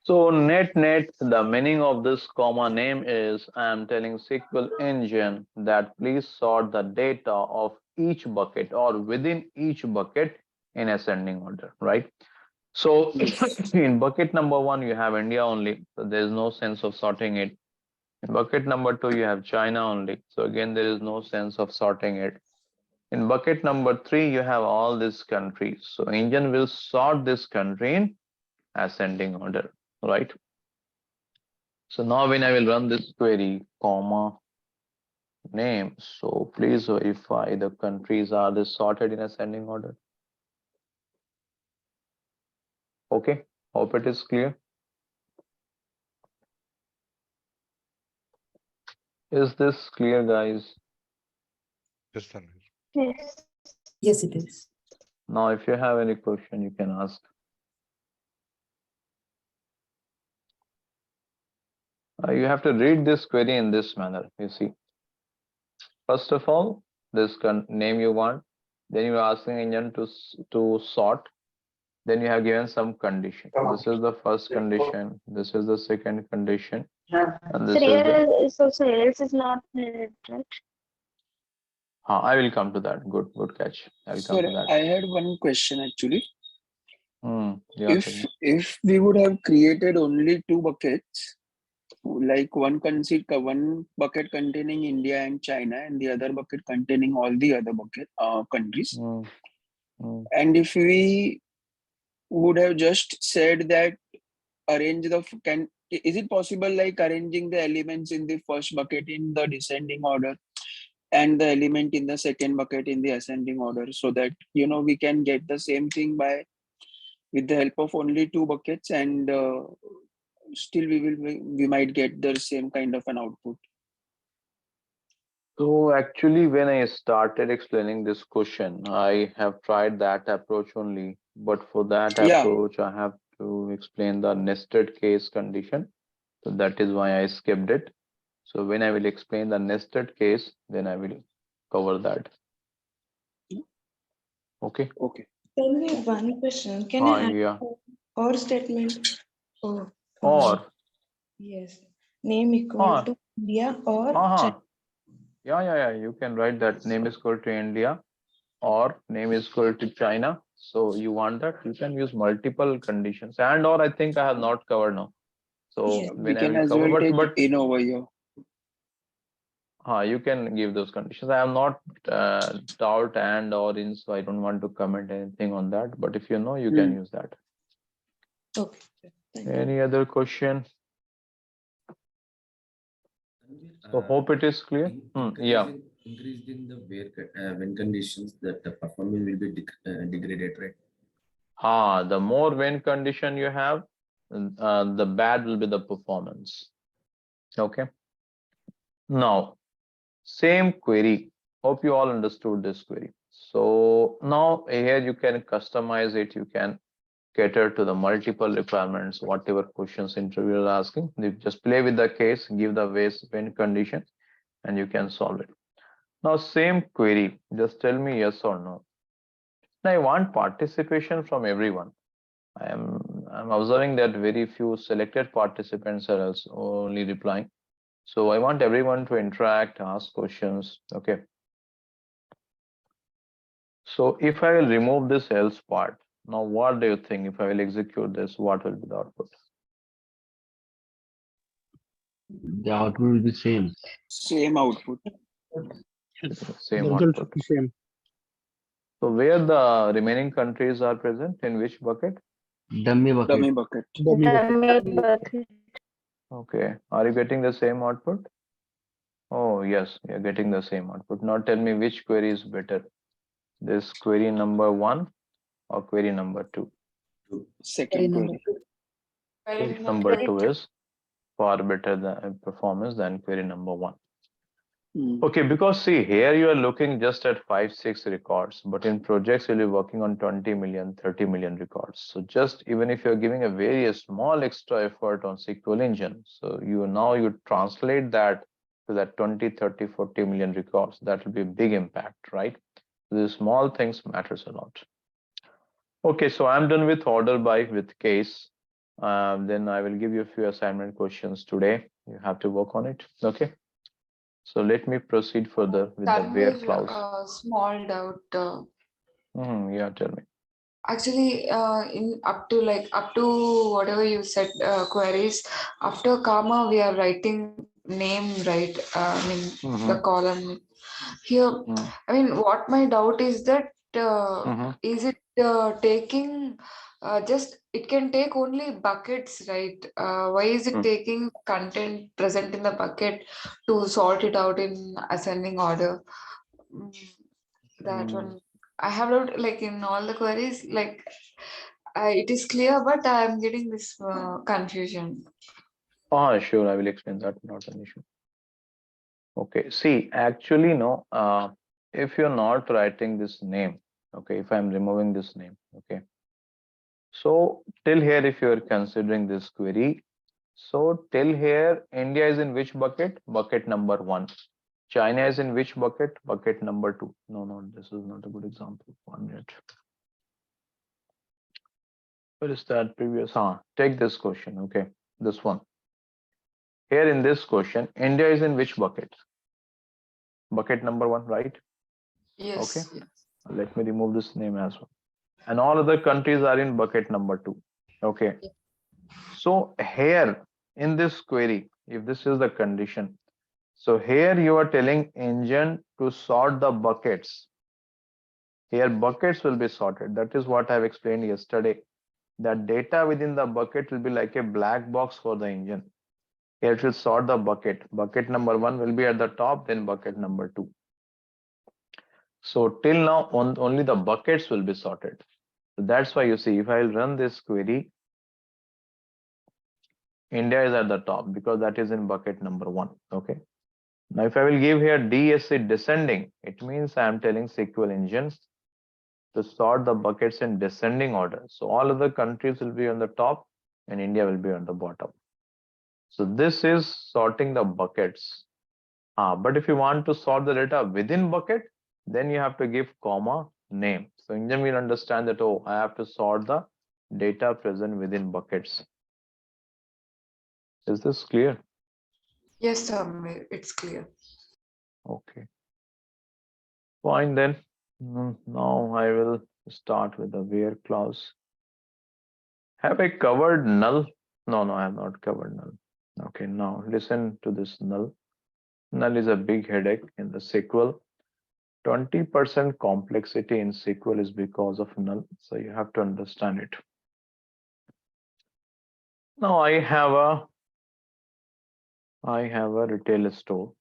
A: So net, the meaning of this comma name is I am telling SQL engine that please sort the data of each bucket or within each bucket in ascending order, right? So in bucket number 1, you have India only. So there is no sense of sorting it. In bucket number 2, you have China only. So again, there is no sense of sorting it. In bucket number 3, you have all these countries. So engine will sort this country in ascending order, right? So now when I will run this query, comma, name, so please verify the countries are this sorted in ascending order. Okay, hope it is clear. Is this clear, guys?
F: Yes, Tanvir.
B: Yes.
E: Yes, it is.
A: Now, if you have any question, you can ask. You have to read this query in this manner, you see. First of all, this name you want, then you are asking engine to sort, then you have given some condition. This is the first condition, this is the second condition, and
B: So
A: this is
B: here
A: the.
B: is also else is not needed, right?
A: I will come to that. Good catch. I will come
H: Sir,
A: to that.
H: I had one question actually.
A: Yeah, tell me.
H: If we would have created only two buckets, like one bucket containing India and China, and the other bucket containing all the other countries,
A: Mm, mm,
H: and if we would have just said that arrange the can is it possible like arranging the elements in the first bucket in the descending order and the element in the second bucket in the ascending order, so that we can get the same thing by with the help of only two buckets, and still we might get the same kind of an output.
A: So actually, when I started explaining this question, I have tried that approach only. But for that
H: Yeah.
A: approach, I have to explain the nested case condition. So that is why I skipped it. So when I will explain the nested case, then I will cover that. Okay.
H: Okay.
I: Can we have one question? Can I add
A: Yeah.
I: or statement? Oh,
A: Or.
I: yes. Name equal
A: Or.
I: to India or China.
A: Yeah. You can write that name is equal to India or name is equal to China. So you want that, you can use multiple conditions, and or I think I have not covered now. So
I: Yes.
H: We
A: when I
H: can
A: will
H: as
A: cover,
H: well take
A: but
H: in over here.
A: you can give those conditions. I am not doubt and or in, so I don't want to comment anything on that. But if you know, you can use that.
I: Okay. Thank you.
A: Any other question? So hope it is clear. Yeah.
J: Increased in the when conditions, that the performance will be degraded, right?
A: The more when condition you have, the bad will be the performance. Okay. Now, same query. Hope you all understood this query. So now here you can customize it. You can cater to the multiple requirements, whatever questions interviewer is asking. You just play with the case, give the when condition, and you can solve it. Now, same query. Just tell me yes or no. Now, I want participation from everyone. I'm observing that very few selected participants are also only replying. So I want everyone to interact, ask questions. Okay. So if I will remove this else part, now what do you think? If I will execute this, what will be the output?
J: The output will be same.
H: Same output.
A: Same output. So where the remaining countries are present, in which bucket?
J: Dummy bucket.
H: Dummy bucket.
B: Dummy bucket.
A: Okay. Are you getting the same output? Oh, yes, you're getting the same output. Now tell me which query is better. This query number 1 or query number 2?
H: Second query.
A: Query number 2 is far better than performance than query number 1. Okay, because see here you are looking just at 5-6 records, but in projects you'll be working on 20 million, 30 million records. So just even if you're giving a very small extra effort on SQL engine, so you translate that to that 20, 30, 40 million records, that will be a big impact, right? So the small things matters a lot. Okay, so I'm done with order by with case. Then I will give you a few assignment questions today. You have to work on it. Okay. So let me proceed further with the where clause.
E: Small doubt.
A: Yeah, tell me.
E: Actually, in up to whatever you said, queries after comma we are writing name, right? I mean the column here. I mean, what my doubt is that is it taking just it can take only buckets, right? Why is it taking content present in the bucket to sort it out in ascending order? That one I have not like in all the queries like it is clear, but I am getting this confusion.
A: Sure, I will explain that. Not an issue. Okay, see, actually, no. If you're not writing this name, okay, if I'm removing this name, okay. So till here, if you're considering this query, so till here, India is in which bucket? Bucket number 1. China is in which bucket? Bucket number 2. No, this is not a good example. 1 minute. What is that previous? Take this question. Okay, this one. Here in this question, India is in which bucket? Bucket number 1, right?
E: Yes.
A: Okay. Let me remove this name as well. And all other countries are in bucket number 2. Okay. So here in this query, if this is the condition, so here you are telling engine to sort the buckets. Here buckets will be sorted. That is what I've explained yesterday. That data within the bucket will be like a black box for the engine. Here it will sort the bucket. Bucket number 1 will be at the top, then bucket number 2. So till now, only the buckets will be sorted. So that's why you see, if I'll run this query, India is at the top because that is in bucket number 1. Okay. Now, if I will give here DSC descending, it means I am telling SQL engine to sort the buckets in descending order. So all other countries will be on the top and India will be on the bottom. So this is sorting the buckets. But if you want to sort the data within bucket, then you have to give comma name. So engine will understand that, oh, I have to sort the data present within buckets. Is this clear?
E: Yes, sir. It's clear.
A: Okay. Fine then. Now I will start with the where clause. Have I covered null? No, I have not covered null. Okay, now listen to this null. Null is a big headache in the SQL. 20% complexity in SQL is because of null. So you have to understand it. Now I have a retail store.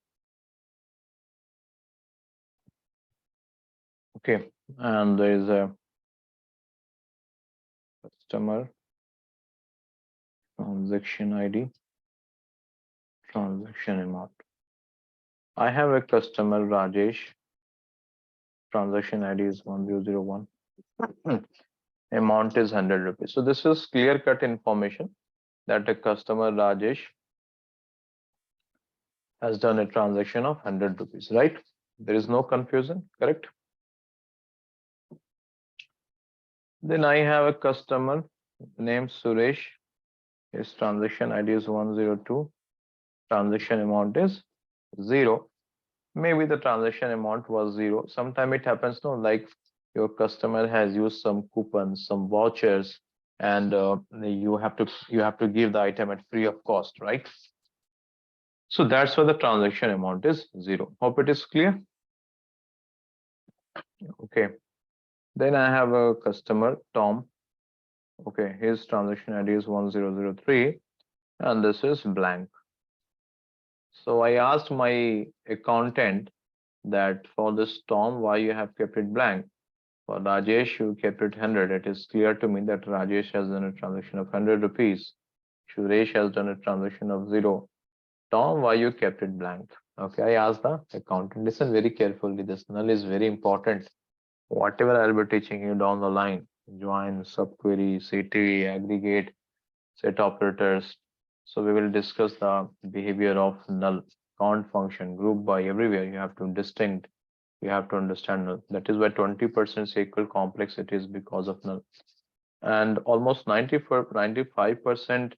A: Okay, and there is a customer transaction ID, transaction amount. I have a customer Rajesh, transaction ID is 1001. Amount is 100 rupees. So this is clear cut information that a customer Rajesh has done a transaction of 100 rupees, right? There is no confusion, correct? Then I have a customer named Suresh. His transaction ID is 102. Transaction amount is 0. Maybe the transaction amount was 0. Sometimes it happens, no, like your customer has used some coupons, some vouchers, and you have to give the item at free of cost, right? So that's why the transaction amount is 0. Hope it is clear. Okay. Then I have a customer Tom. Okay, his transaction ID is 1003, and this is blank. So I asked my accountant that for this Tom, why you have kept it blank? For Rajesh, you kept it 100. It is clear to me that Rajesh has done a transaction of 100 rupees. Suresh has done a transaction of 0. Tom, why you kept it blank? Okay, I asked the accountant. Listen very carefully. This null is very important. Whatever I'll be teaching you down the line, join, subquery, CTV, aggregate, set operators. So we will discuss the behavior of null, count function, group by, everywhere. You have to distinct. You have to understand null. That is why 20% SQL complexity is because of null. And almost 95%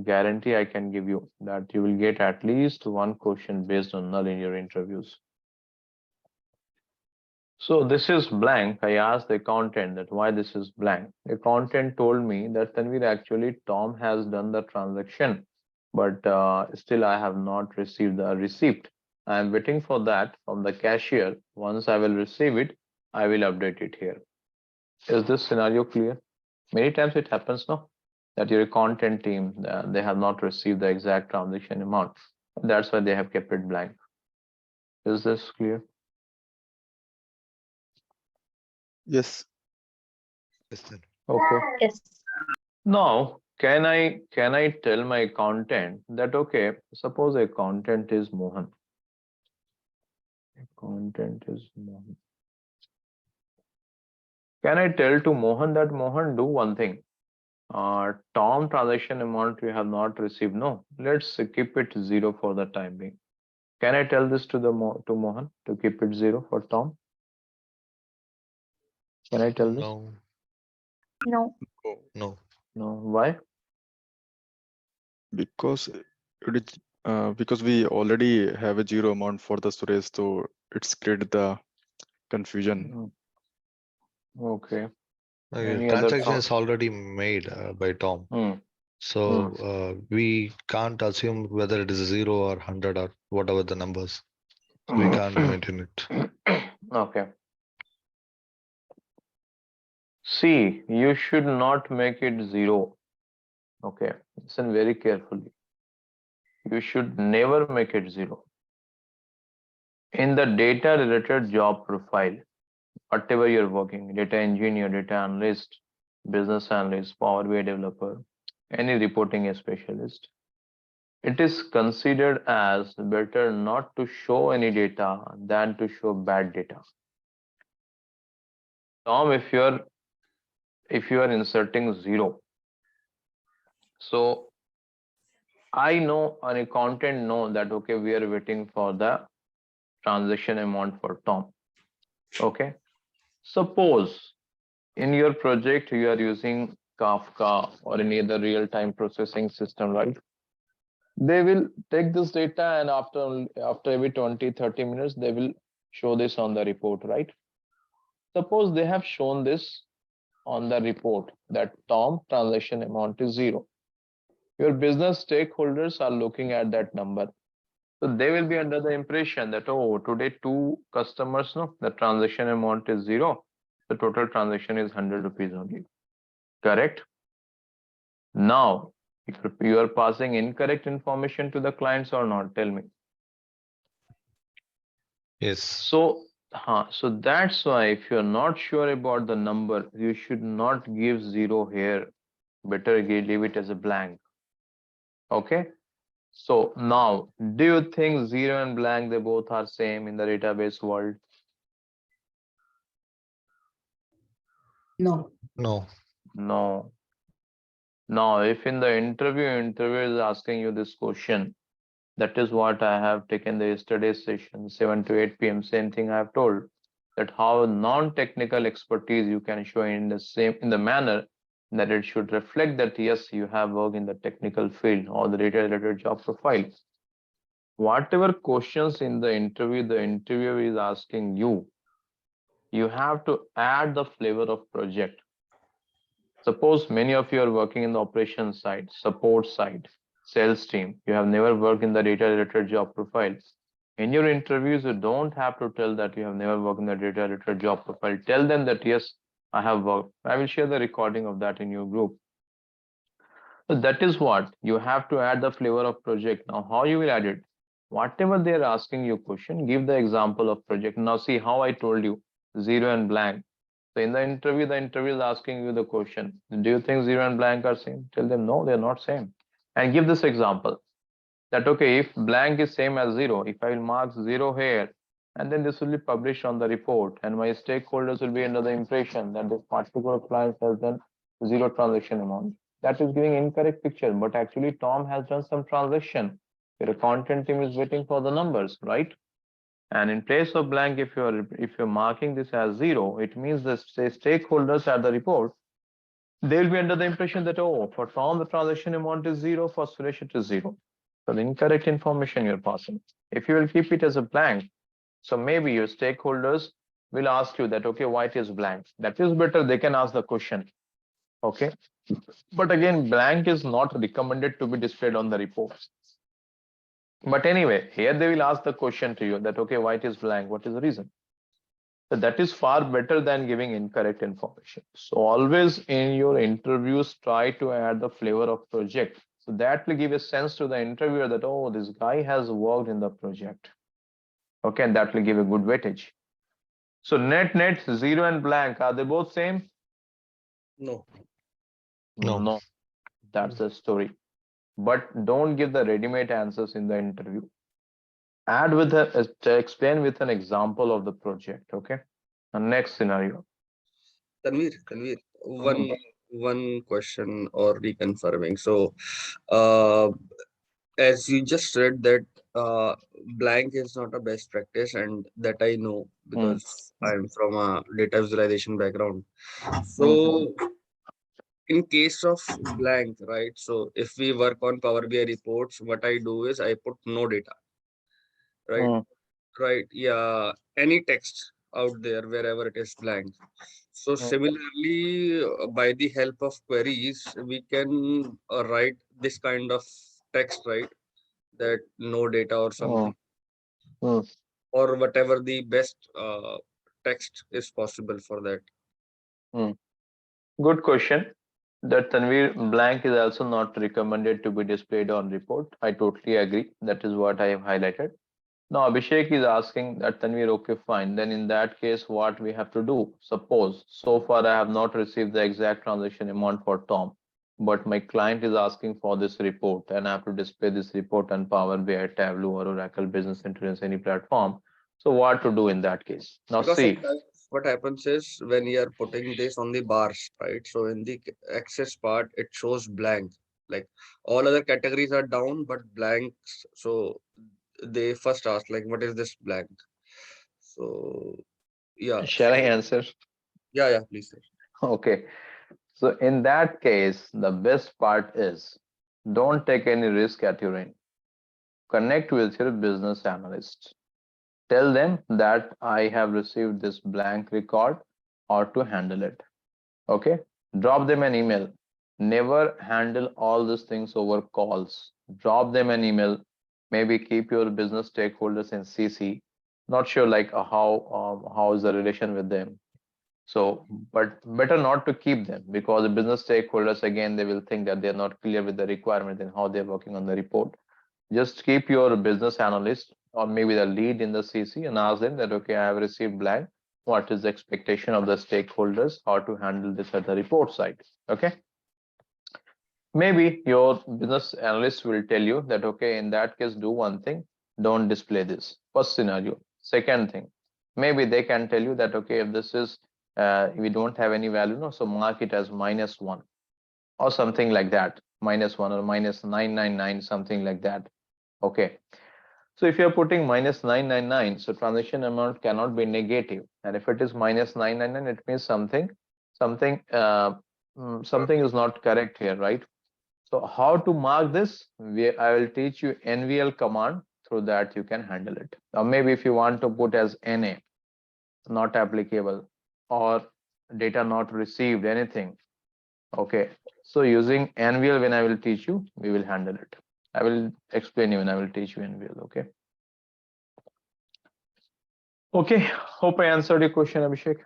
A: guarantee I can give you that you will get at least one question based on null in your interviews. So this is blank. I asked the accountant that why this is blank. The accountant told me that Tanvir, actually Tom has done the transaction, but still I have not received the receipt. I am waiting for that from the cashier. Once I will receive it, I will update it here. Is this scenario clear? Many times it happens, no, that your content team, they have not received the exact transaction amount. That's why they have kept it blank. Is this clear?
F: Yes.
C: Yes, sir.
A: Okay.
B: Yes.
A: Now, can I tell my accountant that, okay, suppose accountant is Mohan. Accountant is Mohan. Can I tell to Mohan that Mohan, do one thing? Tom transaction amount we have not received. No, let's keep it 0 for the time being. Can I tell this to to Mohan to keep it 0 for Tom? Can I tell this?
K: No,
B: No.
K: no.
A: No. Why?
F: Because because we already have a 0 amount for the Suresh, so it's created the confusion.
A: Okay.
K: The
A: Any other
K: transaction
A: thought?
K: is already made by Tom. So we can't assume whether it is 0 or 100 or whatever the numbers. So we can't maintain it.
A: Okay. See, you should not make it 0. Okay. Listen very carefully. You should never make it 0. In the data related job profile, whatever you're working, data engineer, data analyst, business analyst, Power BI developer, any reporting specialist, it is considered as better not to show any data than to show bad data. Tom, if you are inserting 0, so I know an accountant know that okay, we are waiting for the transaction amount for Tom. Okay. Suppose in your project you are using Kafka or any other real-time processing system, right? They will take this data and after every 20-30 minutes they will show this on the report, right? Suppose they have shown this on the report that Tom transaction amount is 0. Your business stakeholders are looking at that number. So they will be under the impression that, oh, today 2 customers, no, the transaction amount is 0. The total transaction is 100 rupees only. Correct? Now, if you are passing incorrect information to the clients or not, tell me.
K: Yes.
A: So that's why if you're not sure about the number, you should not give 0 here. Better leave it as a blank. Okay. So now, do you think 0 and blank, they both are same in the database world?
I: No.
K: No.
A: No. Now, if in the interviewer is asking you this question, that is what I have taken the yesterday's session, 7 to 8 p.m. Same thing I have told, that how non-technical expertise you can show in the manner that it should reflect that yes, you have worked in the technical field or the data related job profile. Whatever questions in the interviewer is asking you, you have to add the flavor of project. Suppose many of you are working in the operations side, support side, sales team. You have never worked in the data related job profile. In your interviews, you don't have to tell that you have never worked in the data related job profile. Tell them that yes, I have worked. I will share the recording of that in your group. So that is what you have to add the flavor of project. Now, how you will add it? Whatever they are asking you question, give the example of project. Now, see how I told you 0 and blank. So in the interview is asking you the question, do you think 0 and blank are same? Tell them, no, they're not same. And give this example that, okay, if blank is same as 0, if I will mark 0 here, and then this will be published on the report, and my stakeholders will be under the impression that this particular client has done 0 transaction amount. That is giving incorrect picture, but actually Tom has done some transaction. Your content team is waiting for the numbers, right? And in place of blank, if you're marking this as 0, it means the stakeholders at the report, they will be under the impression that, oh, for Tom the transaction amount is 0, for Suresh it is 0. So the incorrect information you're passing. If you will keep it as a blank, so maybe your stakeholders will ask you that, okay, why it is blank? That is better, they can ask the question. Okay. But again, blank is not recommended to be displayed on the reports. But anyway, here they will ask the question to you that, okay, why it is blank? What is the reason? So that is far better than giving incorrect information. So always in your interviews, try to add the flavor of project. So that will give a sense to the interviewer that, oh, this guy has worked in the project. Okay, and that will give a good weightage. So net 0 and blank, are they both same?
D: No.
A: No. That's the story. But don't give the ready-made answers in the interview. Add with explain with an example of the project. Okay. The next scenario.
L: Tanvir, one question or reconfirming. So, as you just read that
G: blank is not a best practice, and that I know because I'm from a data visualization background. So in case of blank, right? So if we work on Power BI reports, what I do is I put no data, right? Right. Yeah. Any text out there, wherever it is blank. So similarly, by the help of queries, we can write this kind of text, right? That no data or something, or whatever the best text is possible for that.
A: Good question. That Tanvir, blank is also not recommended to be displayed on report. I totally agree. That is what I have highlighted. Now Abhishek is asking that Tanvir, okay, fine. Then in that case, what we have to do? Suppose so far I have not received the exact transaction amount for Tom, but my client is asking for this report, and I have to display this report on Power BI, Tableau, or Oracle Business Intelligence, any platform. So what to do in that case? Now
G: Because
A: see.
G: sometimes what happens is when you are putting this on the bars, right? So in the access part, it shows blank. Like all other categories are down, but blanks. So they first ask, like, what is this blank? So yeah.
A: Shall I answer?
G: Yeah, please, sir.
A: Okay. So in that case, the best part is don't take any risk at your end. Connect with your business analyst. Tell them that I have received this blank record or to handle it. Okay. Drop them an email. Never handle all these things over calls. Drop them an email. Maybe keep your business stakeholders in CC. Not sure like how is the relation with them. So, but better not to keep them, because the business stakeholders, again, they will think that they're not clear with the requirement and how they're working on the report. Just keep your business analyst or maybe the lead in the CC and ask them that, okay, I have received blank. What is the expectation of the stakeholders? How to handle this at the report side? Okay. Maybe your business analyst will tell you that, okay, in that case, do one thing, don't display this. First scenario. Second thing, maybe they can tell you that, okay, if this is, we don't have any value, no, so mark it as -1 or something like that, -1 or -999, something like that. Okay. So if you're putting -999, so transaction amount cannot be negative. And if it is -999, it means something is not correct here, right? So how to mark this? I will teach you NVL command. Through that you can handle it. Or maybe if you want to put as NA, not applicable, or data not received, anything. Okay. So using NVL, when I will teach you, we will handle it. I will explain you when I will teach you NVL. Okay. Okay. Hope I answered your question, Abhishek.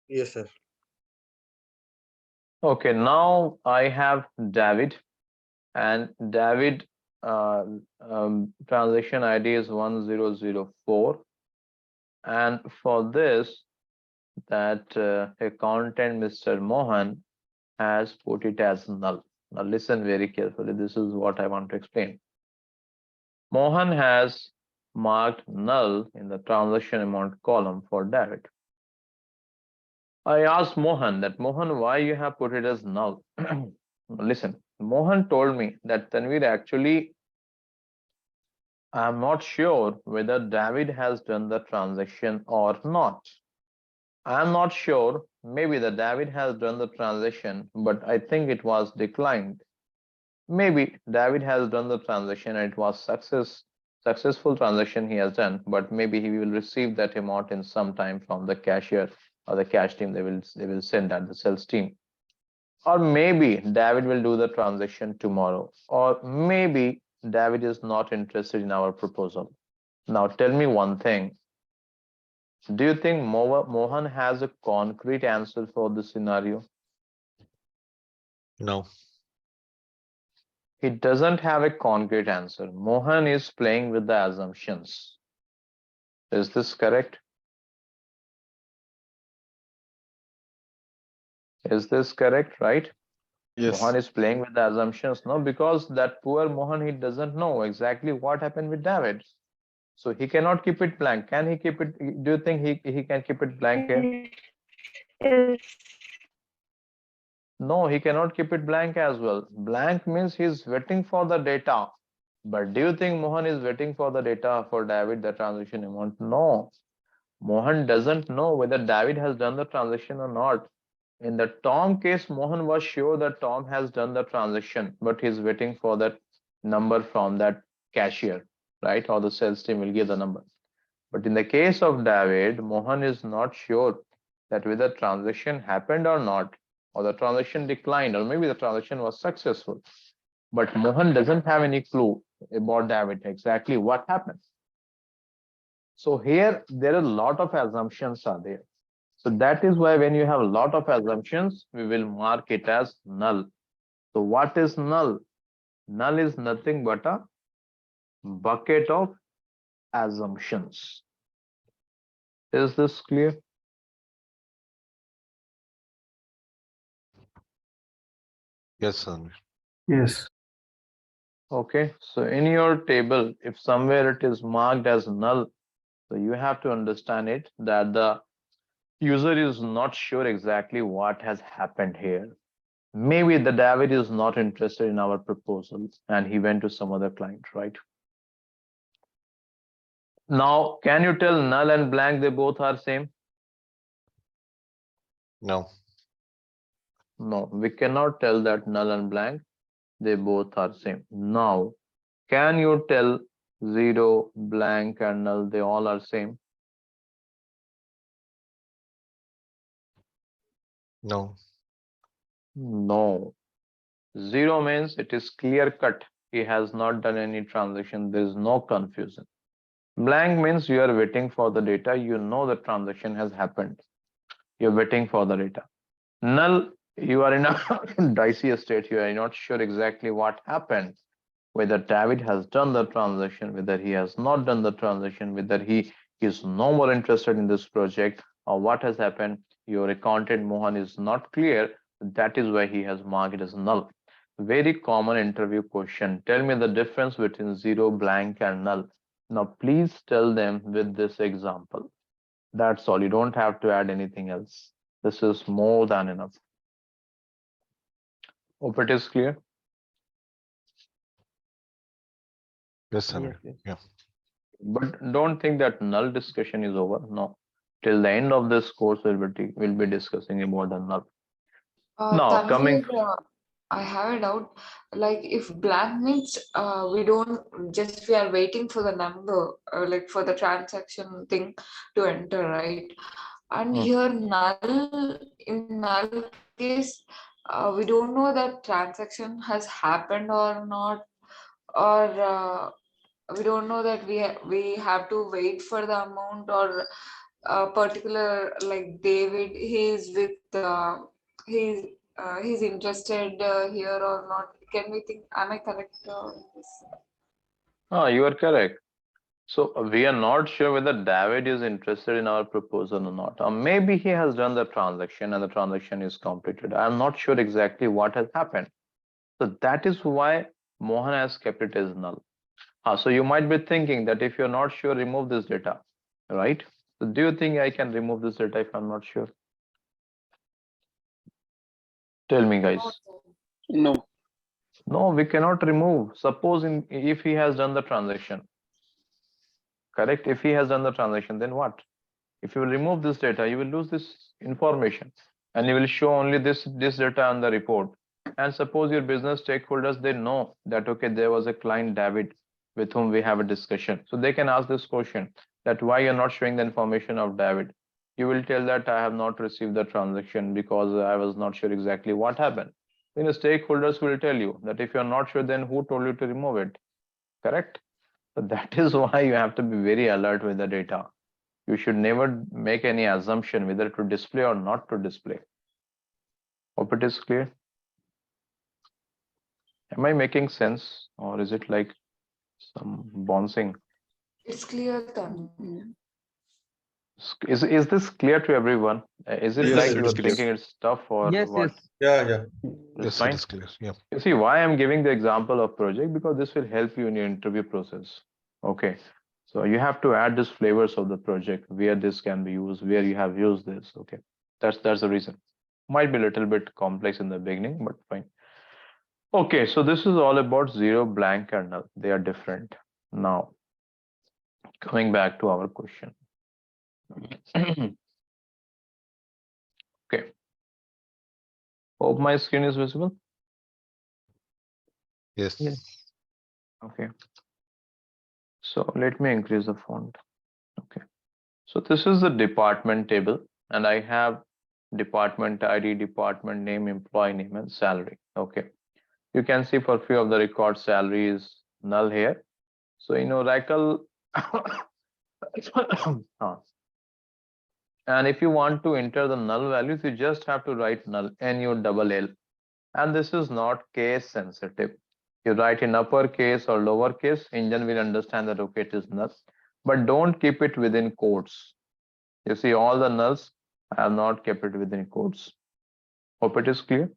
G: Yes, sir.
A: Okay. Now I have David. And David transaction ID is 1004, and for this, that accountant Mr. Mohan has put it as null. Now listen very carefully, this is what I want to explain. Mohan has marked null in the transaction amount column for David. I asked Mohan that, Mohan, why you have put it as null? Listen, Mohan told me that Tanvir, actually I'm not sure whether David has done the transaction or not. I'm not sure. Maybe the David has done the transaction, but I think it was declined. Maybe David has done the transaction and it was successful transaction he has done, but maybe he will receive that amount in some time from the cashier or the cash team. They will send at the sales team. Or maybe David will do the transaction tomorrow. Or maybe David is not interested in our proposal. Now tell me one thing. Do you think Mohan has a concrete answer for this scenario?
K: No.
A: He doesn't have a concrete answer. Mohan is playing with the assumptions. Is this correct? Is this correct, right?
F: Yes.
A: Mohan is playing with the assumptions, no? Because that poor Mohan, he doesn't know exactly what happened with David. So he cannot keep it blank. Can he keep it? Do you think he can keep it blank here?
B: Yes.
A: No, he cannot keep it blank as well. Blank means he's waiting for the data. But do you think Mohan is waiting for the data for David, the transaction amount? No. Mohan doesn't know whether David has done the transaction or not. In the Tom case, Mohan was sure that Tom has done the transaction, but he's waiting for that number from that cashier, right? Or the sales team will give the number. But in the case of David, Mohan is not sure that whether transaction happened or not, or the transaction declined, or maybe the transaction was successful. But Mohan doesn't have any clue about David, exactly what happened. So here, there are a lot of assumptions are there. So that is why when you have a lot of assumptions, we will mark it as null. So what is null? Null is nothing but a bucket of assumptions. Is this clear?
K: Yes, sir.
C: Yes.
A: Okay, so in your table, if somewhere it is marked as null, so you have to understand it that the user is not sure exactly what has happened here. Maybe the David is not interested in our proposal and he went to some other client, right? Now, can you tell null and blank, they both are same?
K: No.
A: No, we cannot tell that null and blank, they both are same. Now, can you tell 0, blank and null, they all are same?
K: No.
A: No. 0 means it is clear cut. He has not done any transaction. There is no confusion. Blank means you are waiting for the data. You know the transaction has happened. You're waiting for the data. Null, you are in a dicey state. You are not sure exactly what happened. Whether David has done the transaction, whether he has not done the transaction, whether he is no more interested in this project, or what has happened. Your accountant Mohan is not clear. That is why he has marked it as null. Very common interview question. Tell me the difference between 0, blank and null. Now, please tell them with this example. That's all. You don't have to add anything else. This is more than enough. Hope it is clear.
K: Yes, sir. Yeah.
A: But don't think that null discussion is over. No. Till the end of this course, we'll be discussing about the null. Now, coming.
E: I have a doubt. Like if blank means we don't just we are waiting for the number, like for the transaction thing to enter, right? And here null, in null case, we don't know that transaction has happened or not, or we don't know that we have to wait for the amount, or a particular like David, he's interested here or not. Can we think? Am I correct?
A: You are correct. So we are not sure whether David is interested in our proposal or not. Or maybe he has done the transaction and the transaction is completed. I'm not sure exactly what has happened. So that is why Mohan has kept it as null. So you might be thinking that if you're not sure, remove this data, right? So do you think I can remove this data if I'm not sure? Tell me, guys.
H: No.
A: No, we cannot remove. Suppose if he has done the transaction, correct? If he has done the transaction, then what? If you remove this data, you will lose this information and you will show only this data on the report. And suppose your business stakeholders, they know that, okay, there was a client David with whom we have a discussion. So they can ask this question that why you're not showing the information of David. You will tell that I have not received the transaction because I was not sure exactly what happened. Then the stakeholders will tell you that if you're not sure, then who told you to remove it? Correct? So that is why you have to be very alert with the data. You should never make any assumption whether to display or not to display. Hope it is clear. Am I making sense, or is it like some bouncing?
E: It's clear then.
A: Is this clear to everyone? Is it
K: Yes,
A: like
K: it
A: you
K: is
A: are
K: clear.
A: thinking it's tough or
G: Yes,
A: what?
G: yes.
D: Yeah.
A: It's
K: Yes,
A: fine.
K: it is clear. Yeah.
A: You see why I'm giving the example of project, because this will help you in your interview process. Okay. So you have to add these flavors of the project, where this can be used, where you have used this. Okay. That's the reason. Might be a little bit complex in the beginning, but fine. Okay, so this is all about zero, blank, and null. They are different. Now, coming back to our question. Okay. Hope my screen is visible.
K: Yes.
A: Okay. So let me increase the font. Okay. So this is the department table, and I have department ID, department name, employee name, and salary. Okay. You can see for few of the record salary is null here. So in Oracle, and if you want to enter the null values, you just have to write null, N-U-double-L. And this is not case sensitive. You write in uppercase or lowercase, engine will understand that okay, it is null. But don't keep it within quotes. You see all the nulls, I have not kept it within quotes. Hope it is clear.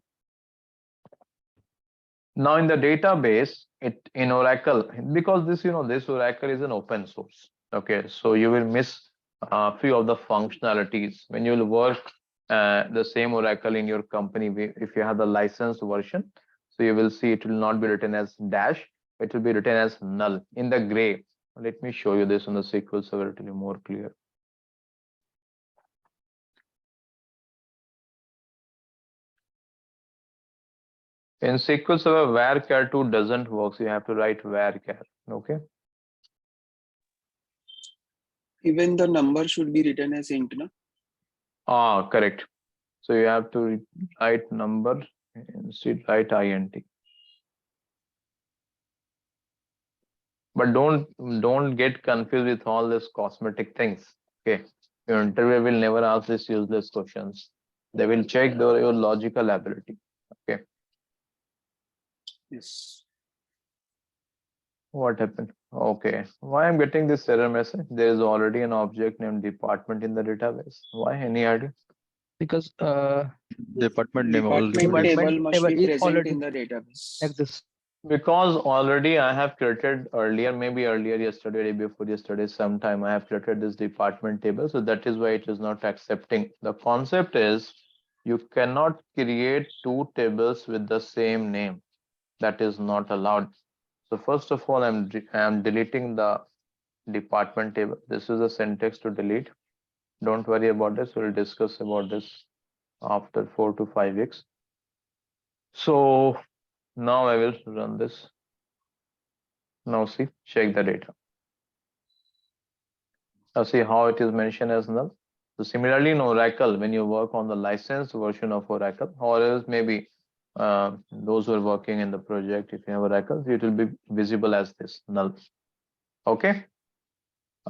A: Now in the database, it in Oracle, because this, this Oracle is an open source. Okay, so you will miss a few of the functionalities when you will work the same Oracle in your company. If you have the licensed version, so you will see it will not be written as dash, it will be written as null in the gray. Let me show you this on the SQL Server to be more clear. In SQL Server, varchar2 doesn't work, so you have to write varchar. Okay.
H: Even the number should be written as int, no?
A: Ah, correct. So you have to write number instead write int. But don't get confused with all these cosmetic things. Okay. Your interview will never ask these useless questions. They will check your logical ability. Okay.
H: Yes.
A: What happened? Okay. Why I'm getting this error message? There is already an object named department in the database. Why? Any idea?
L: Because
F: Department name already
H: Department
F: present.
H: table must be
L: is
H: present
L: already
H: in the database.
L: like this.
A: Because already I have created earlier, maybe earlier yesterday, day before yesterday, sometime I have created this department table. So that is why it is not accepting. The concept is you cannot create two tables with the same name. That is not allowed. So first of all, I'm deleting the department table. This is the syntax to delete. Don't worry about this. We'll discuss about this after 4 to 5 weeks. So now I will run this. Now see, check the data. Now see how it is mentioned as null. So similarly in Oracle, when you work on the licensed version of Oracle, or else maybe those who are working in the project, if you have Oracle, it will be visible as this null. Okay.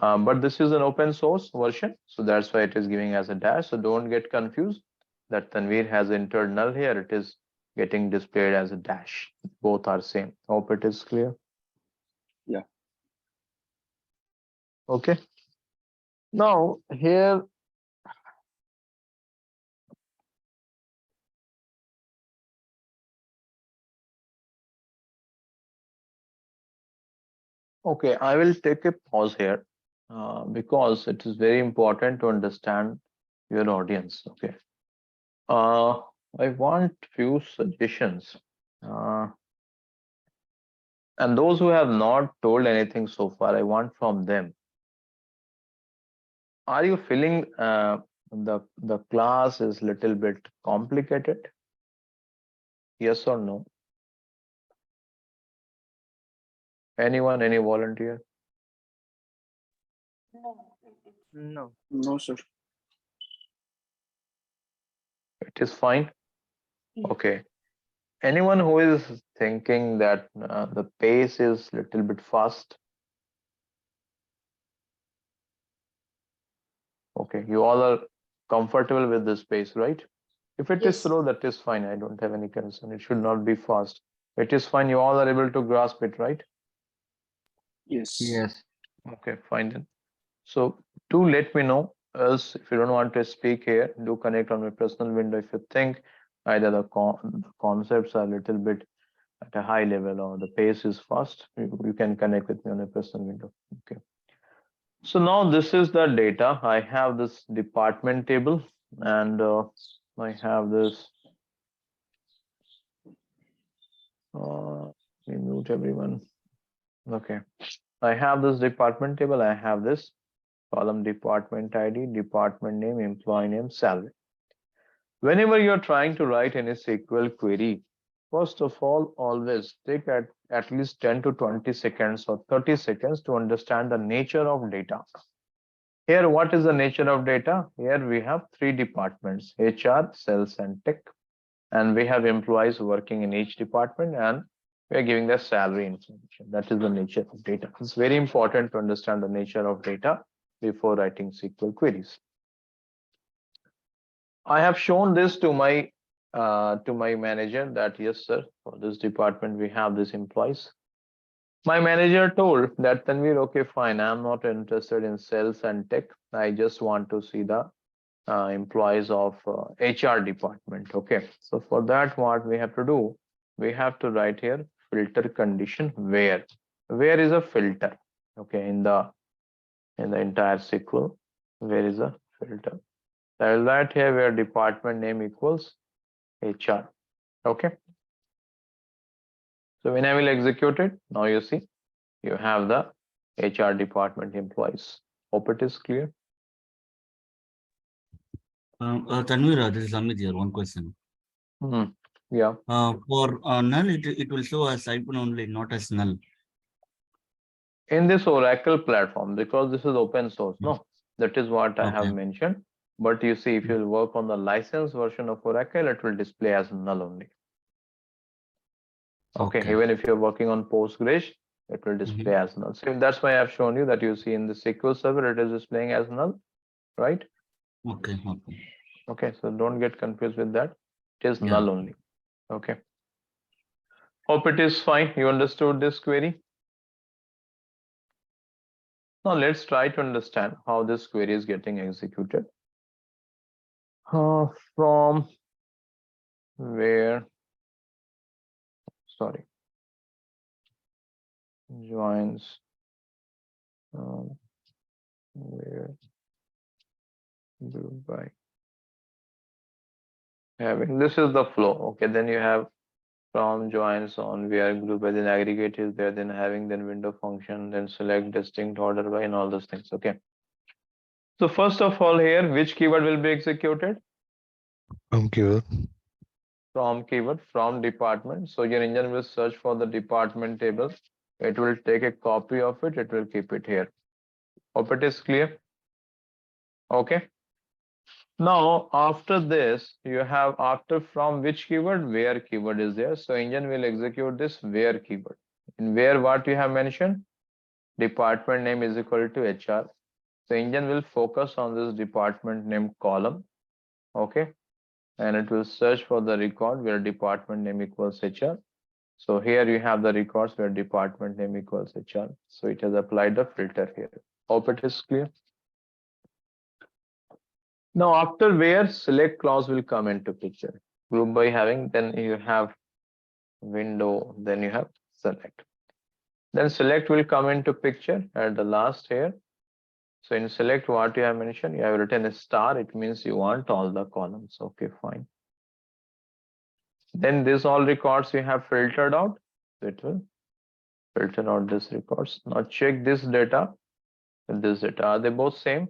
A: But this is an open source version, so that's why it is giving as a dash. So don't get confused that Tanveer has entered null here. It is getting displayed as a dash. Both are same. Hope it is clear.
H: Yeah.
A: Okay. Now here, okay, I will take a pause here because it is very important to understand your audience. Okay. I want few suggestions. And those who have not told anything so far, I want from them. Are you feeling the class is little bit complicated? Yes or no? Anyone, any volunteer?
I: No.
H: No, sir.
A: It is fine.
I: Yeah.
A: Okay. Anyone who is thinking that the pace is little bit fast? Okay, you all are comfortable with this pace, right? If it is
E: Yes.
A: slow, that is fine. I don't have any concern. It should not be fast. It is fine. You all are able to grasp it, right?
H: Yes.
L: Yes.
A: Okay, fine then. So do let me know. Else, if you don't want to speak here, do connect on my personal window. If you think either the concepts are a little bit at a high level or the pace is fast, you can connect with me on a personal window. Okay. So now this is the data. I have this department table and I have this. Let me mute everyone. Okay. I have this department table. I have this column department ID, department name, employee name, salary. Whenever you're trying to write any SQL query, first of all, always take at least 10 to 20 seconds or 30 seconds to understand the nature of data. Here, what is the nature of data? Here we have three departments, HR, sales, and tech. And we have employees working in each department, and we are giving their salary information. That is the nature of data. It's very important to understand the nature of data before writing SQL queries. I have shown this to my manager that yes, sir, for this department we have these employees. My manager told that Tanvir, okay, fine, I'm not interested in sales and tech. I just want to see the employees of HR department. Okay, so for that, what we have to do, we have to write here filter condition where. Where is a filter? Okay, in the entire SQL, where is a filter? I will write here where department name equals HR. Okay. So when I will execute it, now you see you have the HR department employees. Hope it is clear.
L: Tanvir, this is Amit here. One question.
A: Yeah.
L: For null, it will show as hyphen only, not as null.
A: In this Oracle platform, because this is open source, no, that is what I have mentioned. But you see, if you work on the licensed version of Oracle, it will display as null only. Okay, even if you're working on Postgres, it will display as null. So that's why I've shown you that you see in the SQL server, it is displaying as null, right? Okay, so don't get confused with that. It is null only. Okay. Hope it is fine. You understood this query. Now let's try to understand how this query is getting executed. From where, sorry, joins, where group by having, this is the flow. Okay, then you have from joins on where group by, then aggregate is there, then having, then window function, then select distinct order by, and all those things. Okay. So first of all here, which keyword will be executed?
K: From keyword.
A: From keyword, from department. So your engine will search for the department table. It will take a copy of it. It will keep it here. Hope it is clear. Okay. Now after this, you have after from which keyword, where keyword is there. So engine will execute this where keyword. In where what you have mentioned, department name is equal to HR. So engine will focus on this department name column. Okay. And it will search for the record where department name equals HR. So here you have the records where department name equals HR. So it has applied the filter here. Hope it is clear. Now after where, select clause will come into picture. Group by having, then you have window, then you have select. Then select will come into picture at the last here. So in select, what you have mentioned, you have written a star. It means you want all the columns. Okay, fine. Then this all records you have filtered out. So it will filter out this records. Now check this data and this data. Are they both same?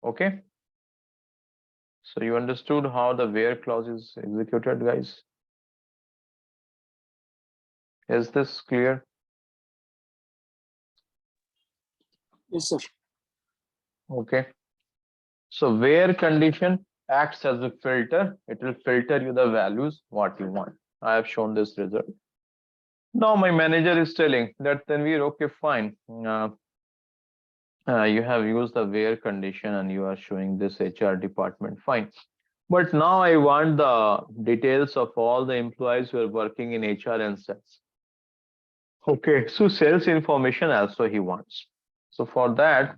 A: Okay. So you understood how the where clause is executed, guys? Is this clear?
H: Yes, sir.
A: Okay. So where condition acts as a filter, it will filter you the values what you want. I have shown this result. Now my manager is telling that then we're okay, fine. You have used the where condition and you are showing this HR department, fine. But now I want the details of all the employees who are working in HR and sales. Okay, so sales information also he wants. So for that,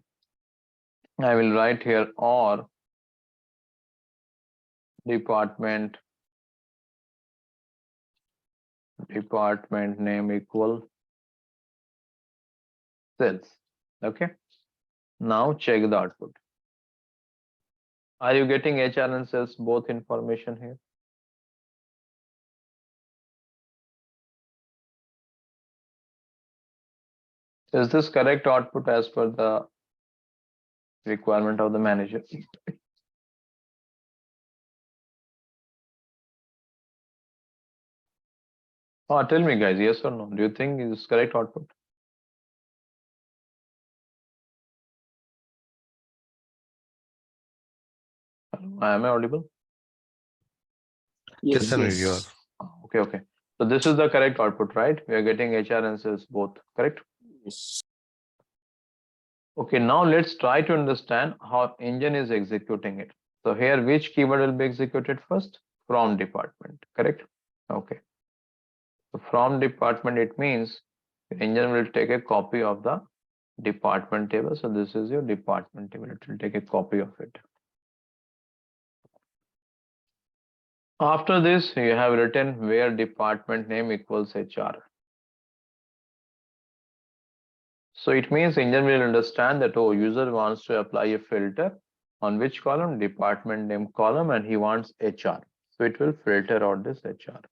A: I will write here or department name equal sales. Okay. Now check the output. Are you getting HR and sales both information here? Is this correct output as per the requirement of the manager? Oh, tell me guys, yes or no? Do you think is correct output? Am I audible?
K: Yes, Tanvir, you are.
H: Yes.
A: Okay. So this is the correct output, right? We are getting HR and sales both, correct?
H: Yes.
A: Okay, now let's try to understand how engine is executing it. So here, which keyword will be executed first? From department, correct? Okay. So from department, it means the engine will take a copy of the department table. So this is your department table. It will take a copy of it. After this, you have written where department name equals HR. So it means engine will understand that, oh, user wants to apply a filter on which column? Department name column, and he wants HR. So it will filter out this HR.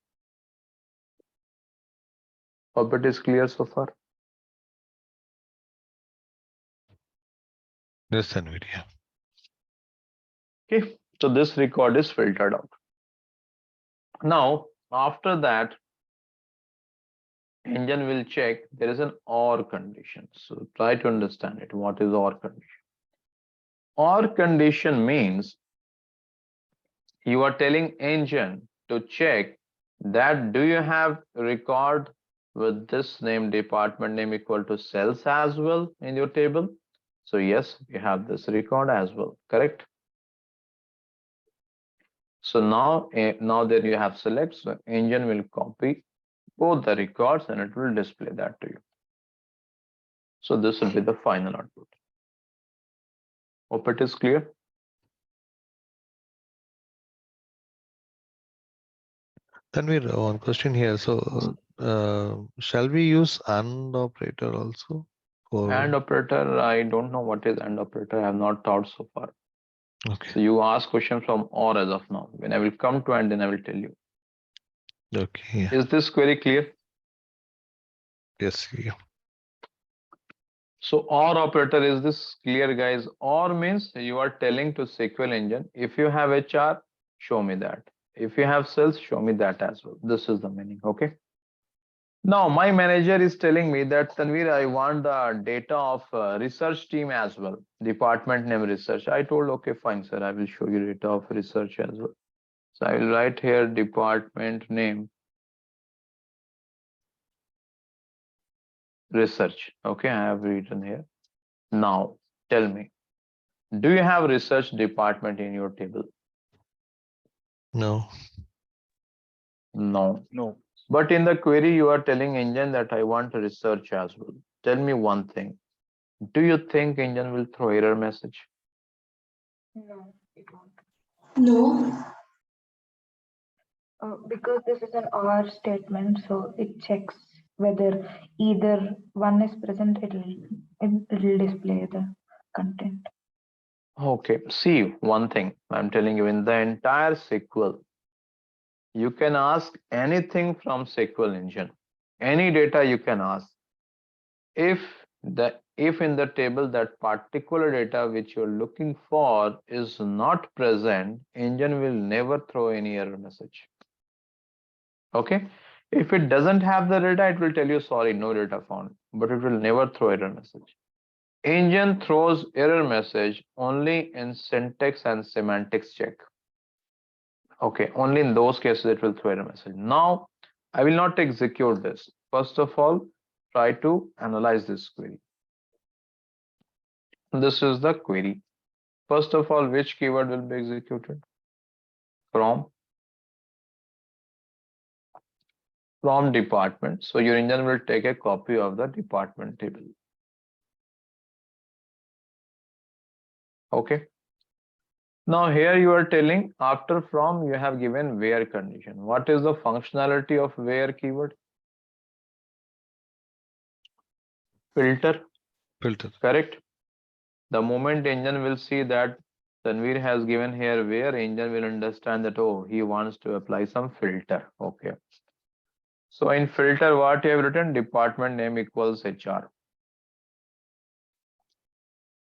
A: Hope it is clear so far.
K: Yes, Tanvir, yeah.
A: Okay, so this record is filtered out. Now, after that, engine will check there is an OR condition. So try to understand it. What is OR condition? OR condition means you are telling engine to check that do you have record with this name, department name equal to cells as well in your table? So yes, we have this record as well, correct? So now that you have select, so engine will copy both the records and it will display that to you. So this will be the final output. Hope it is clear.
K: Tanvir, one question here. So, shall we use AND operator also?
A: AND operator, I don't know what is AND operator. I have not thought so far.
K: Okay.
A: So you ask question from OR as of now. When I will come to AND, then I will tell you.
K: Okay. Yeah.
A: Is this query clear?
K: Yes. Yeah.
A: So OR operator, is this clear, guys? OR means you are telling to SQL engine, if you have HR, show me that. If you have sales, show me that as well. This is the meaning. Okay. Now my manager is telling me that, Tanvir, I want the data of research team as well. Department name research. I told, okay, fine, sir. I will show you data of research as well. So I will write here department name research. Okay, I have written here. Now tell me, do you have research department in your table?
K: No.
A: No. But in the query, you are telling engine that I want research as well. Tell me one thing. Do you think engine will throw error message?
B: No, it won't.
E: No.
B: Because this is an OR statement, so it checks whether either one is present, it will display the content.
A: Okay, see one thing I'm telling you, in the entire SQL, you can ask anything from SQL engine. Any data you can ask. If in the table that particular data which you're looking for is not present, engine will never throw any error message. Okay, if it doesn't have the data, it will tell you sorry, no data found, but it will never throw error message. Engine throws error message only in syntax and semantics check. Okay, only in those cases it will throw error message. Now I will not execute this. First of all, try to analyze this query. This is the query. First of all, which keyword will be executed? From department. So your engine will take a copy of the department table. Okay. Now here you are telling after from you have given where condition. What is the functionality of where keyword? Filter.
K: Filter.
A: Correct. The moment engine will see that Tanvir has given here where engine will understand that, oh, he wants to apply some filter. Okay. So in filter, what you have written, department name equals HR.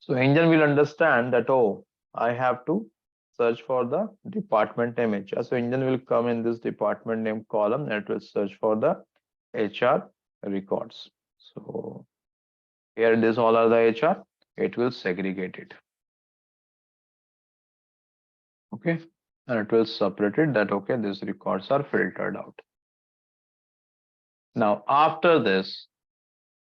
A: So engine will understand that, oh, I have to search for the department name HR. So engine will come in this department name column and it will search for the HR records. So here this all are the HR. It will segregate it. Okay. And it will separate it that, okay, these records are filtered out. Now, after this,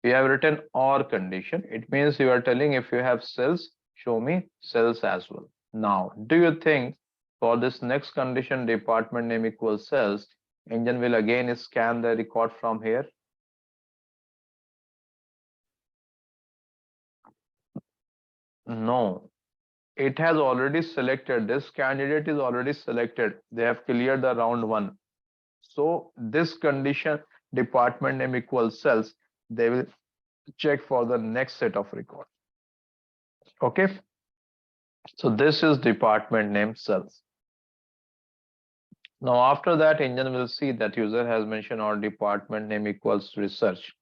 A: we have written or condition. It means you are telling if you have cells, show me cells as well. Now, do you think for this next condition, department name equals cells, engine will again scan the record from here? No, it has already selected. This candidate is already selected. They have cleared the round one. So this condition, department name equals cells, they will check for the next set of record. Okay. So this is department name cells. Now after that, engine will see that user has mentioned our department name equals research.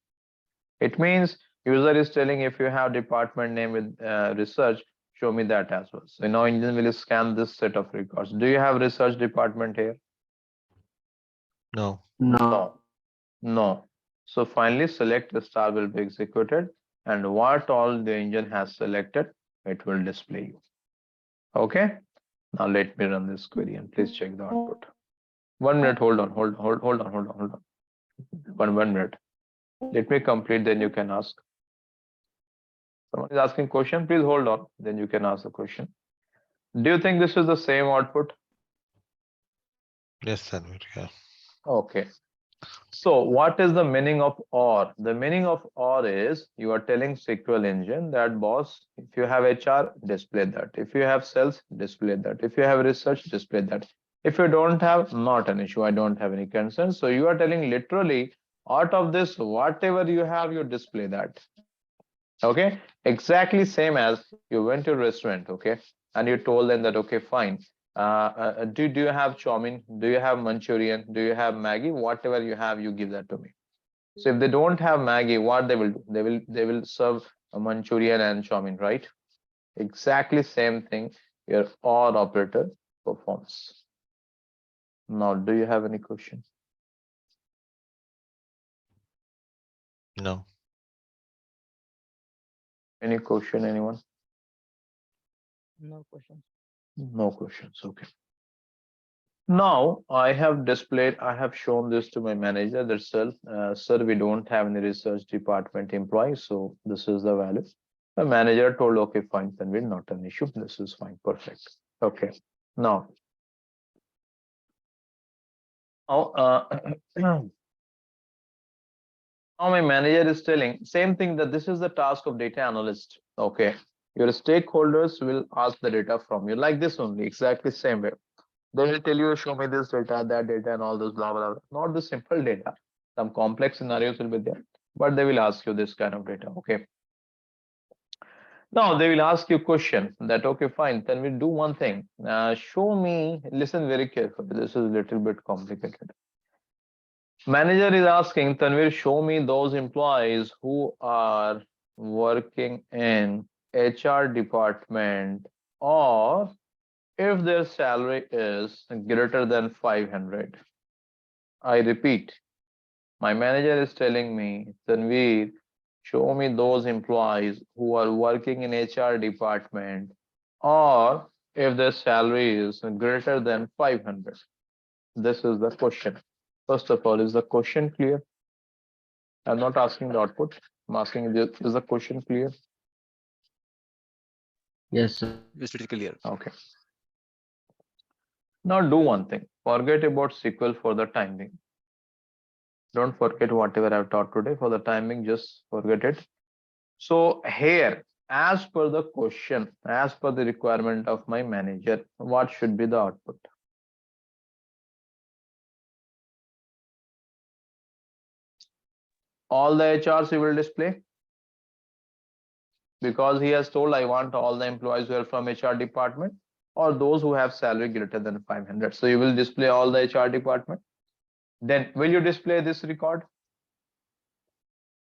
A: It means user is telling if you have department name with research, show me that as well. So now engine will scan this set of records. Do you have research department here?
K: No.
A: No. No. So finally select the star will be executed and what all the engine has selected, it will display you. Okay. Now let me run this query and please check the output. 1 minute, hold on. 1 minute. Let me complete, then you can ask. Someone is asking question, please hold on, then you can ask the question. Do you think this is the same output?
K: Yes, Tanvir. Yeah.
A: Okay. So what is the meaning of OR? The meaning of OR is you are telling SQL engine that boss, if you have HR, display that. If you have sales, display that. If you have research, display that. If you don't have, not an issue. I don't have any concern. So you are telling literally out of this, whatever you have, you display that. Okay. Exactly same as you went to a restaurant. Okay. And you told them that, okay, fine. Do you have chow mein? Do you have Manchurian? Do you have Maggie? Whatever you have, you give that to me. So if they don't have Maggie, what they will do? They will serve a Manchurian and chow mein, right? Exactly same thing your OR operator performs. Now, do you have any question?
K: No.
A: Any question, anyone?
I: No questions.
A: No questions. Okay. Now I have displayed, I have shown this to my manager that sir, we don't have any research department employees, so this is the value. The manager told, okay, fine, then we're not an issue. This is fine, perfect. Okay. Now, now my manager is telling same thing that this is the task of data analyst. Okay. Your stakeholders will ask the data from you like this only, exactly same way. They will tell you, show me this data, that data, and all those blah, blah, blah. Not the simple data. Some complex scenarios will be there, but they will ask you this kind of data. Okay. Now they will ask you a question that, okay, fine. Then we do one thing. Show me, listen very carefully. This is a little bit complicated. Manager is asking, Tanvir, show me those employees who are working in HR department or if their salary is greater than 500. I repeat, my manager is telling me, Tanvir, show me those employees who are working in HR department or if their salary is greater than 500. This is the question. First of all, is the question clear? I'm not asking the output. I'm asking, is the question clear?
J: Yes, sir.
F: Yes, it is clear.
A: Okay. Now do one thing. Forget about SQL for the time being. Don't forget whatever I've taught today. For the time being, just forget it. So here, as per the question, as per the requirement of my manager, what should be the output? All the HRs he will display because he has told I want all the employees who are from HR department. or those who have salary greater than 500. So you will display all the HR department. Then will you display this record?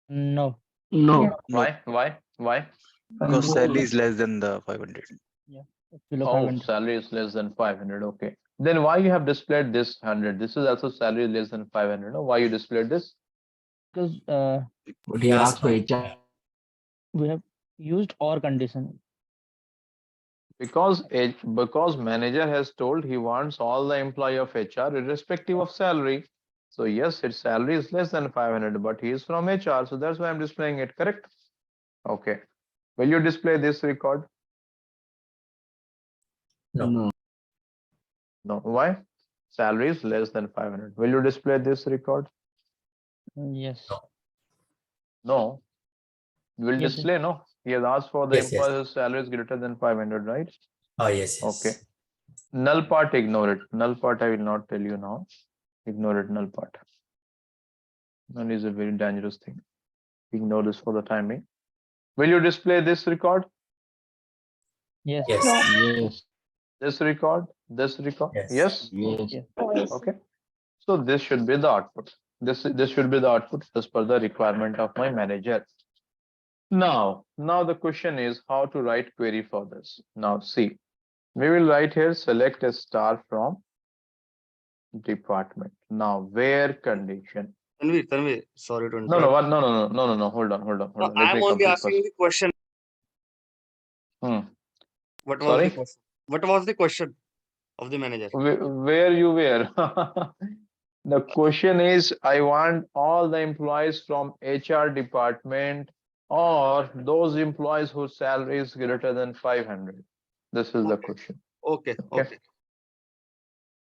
L: No.
B: Yeah.
A: Why?
M: Because salary is less than the 500.
L: Yeah. It's below
A: Oh,
L: 500.
A: salary is less than 500. Okay. Then why you have displayed this 100? This is also salary less than 500. No? Why you displayed this?
L: Because
N: But he asked for HR.
L: we have used or condition.
A: Because manager has told he wants all the employee of HR irrespective of salary. So yes, his salary is less than 500, but he is from HR. So that's why I'm displaying it, correct? Okay. Will you display this record?
N: No.
A: No. Why? Salary is less than 500. Will you display this record?
L: Yes.
A: No. Will
L: Yes.
A: display, no? He has asked for the
N: Yes, yes.
A: employee's salary is greater than 500, right?
N: Oh, yes, yes.
A: Okay. Null part, ignore it. Null part, I will not tell you now. Ignore it, null part. Null is a very dangerous thing. Ignore this for the time being. Will you display this record?
L: Yes.
N: Yes.
L: Yes.
A: This record? This record?
N: Yes.
A: Yes?
L: Yes.
A: Okay. So this should be the output. This should be the output as per the requirement of my manager. Now the question is how to write query for this. Now see, we will write here select a star from department. Now where condition.
G: Tanvir, sorry to interrupt.
A: No. Hold on.
G: No,
A: Let
G: I am
A: me
G: only
A: complete
G: asking
A: first.
G: the question. What was the
A: Sorry,
G: question? What was the question of the manager?
A: where you were? The question is, I want all the employees from HR department or those employees whose salary is greater than 500. This is the question.
G: Okay.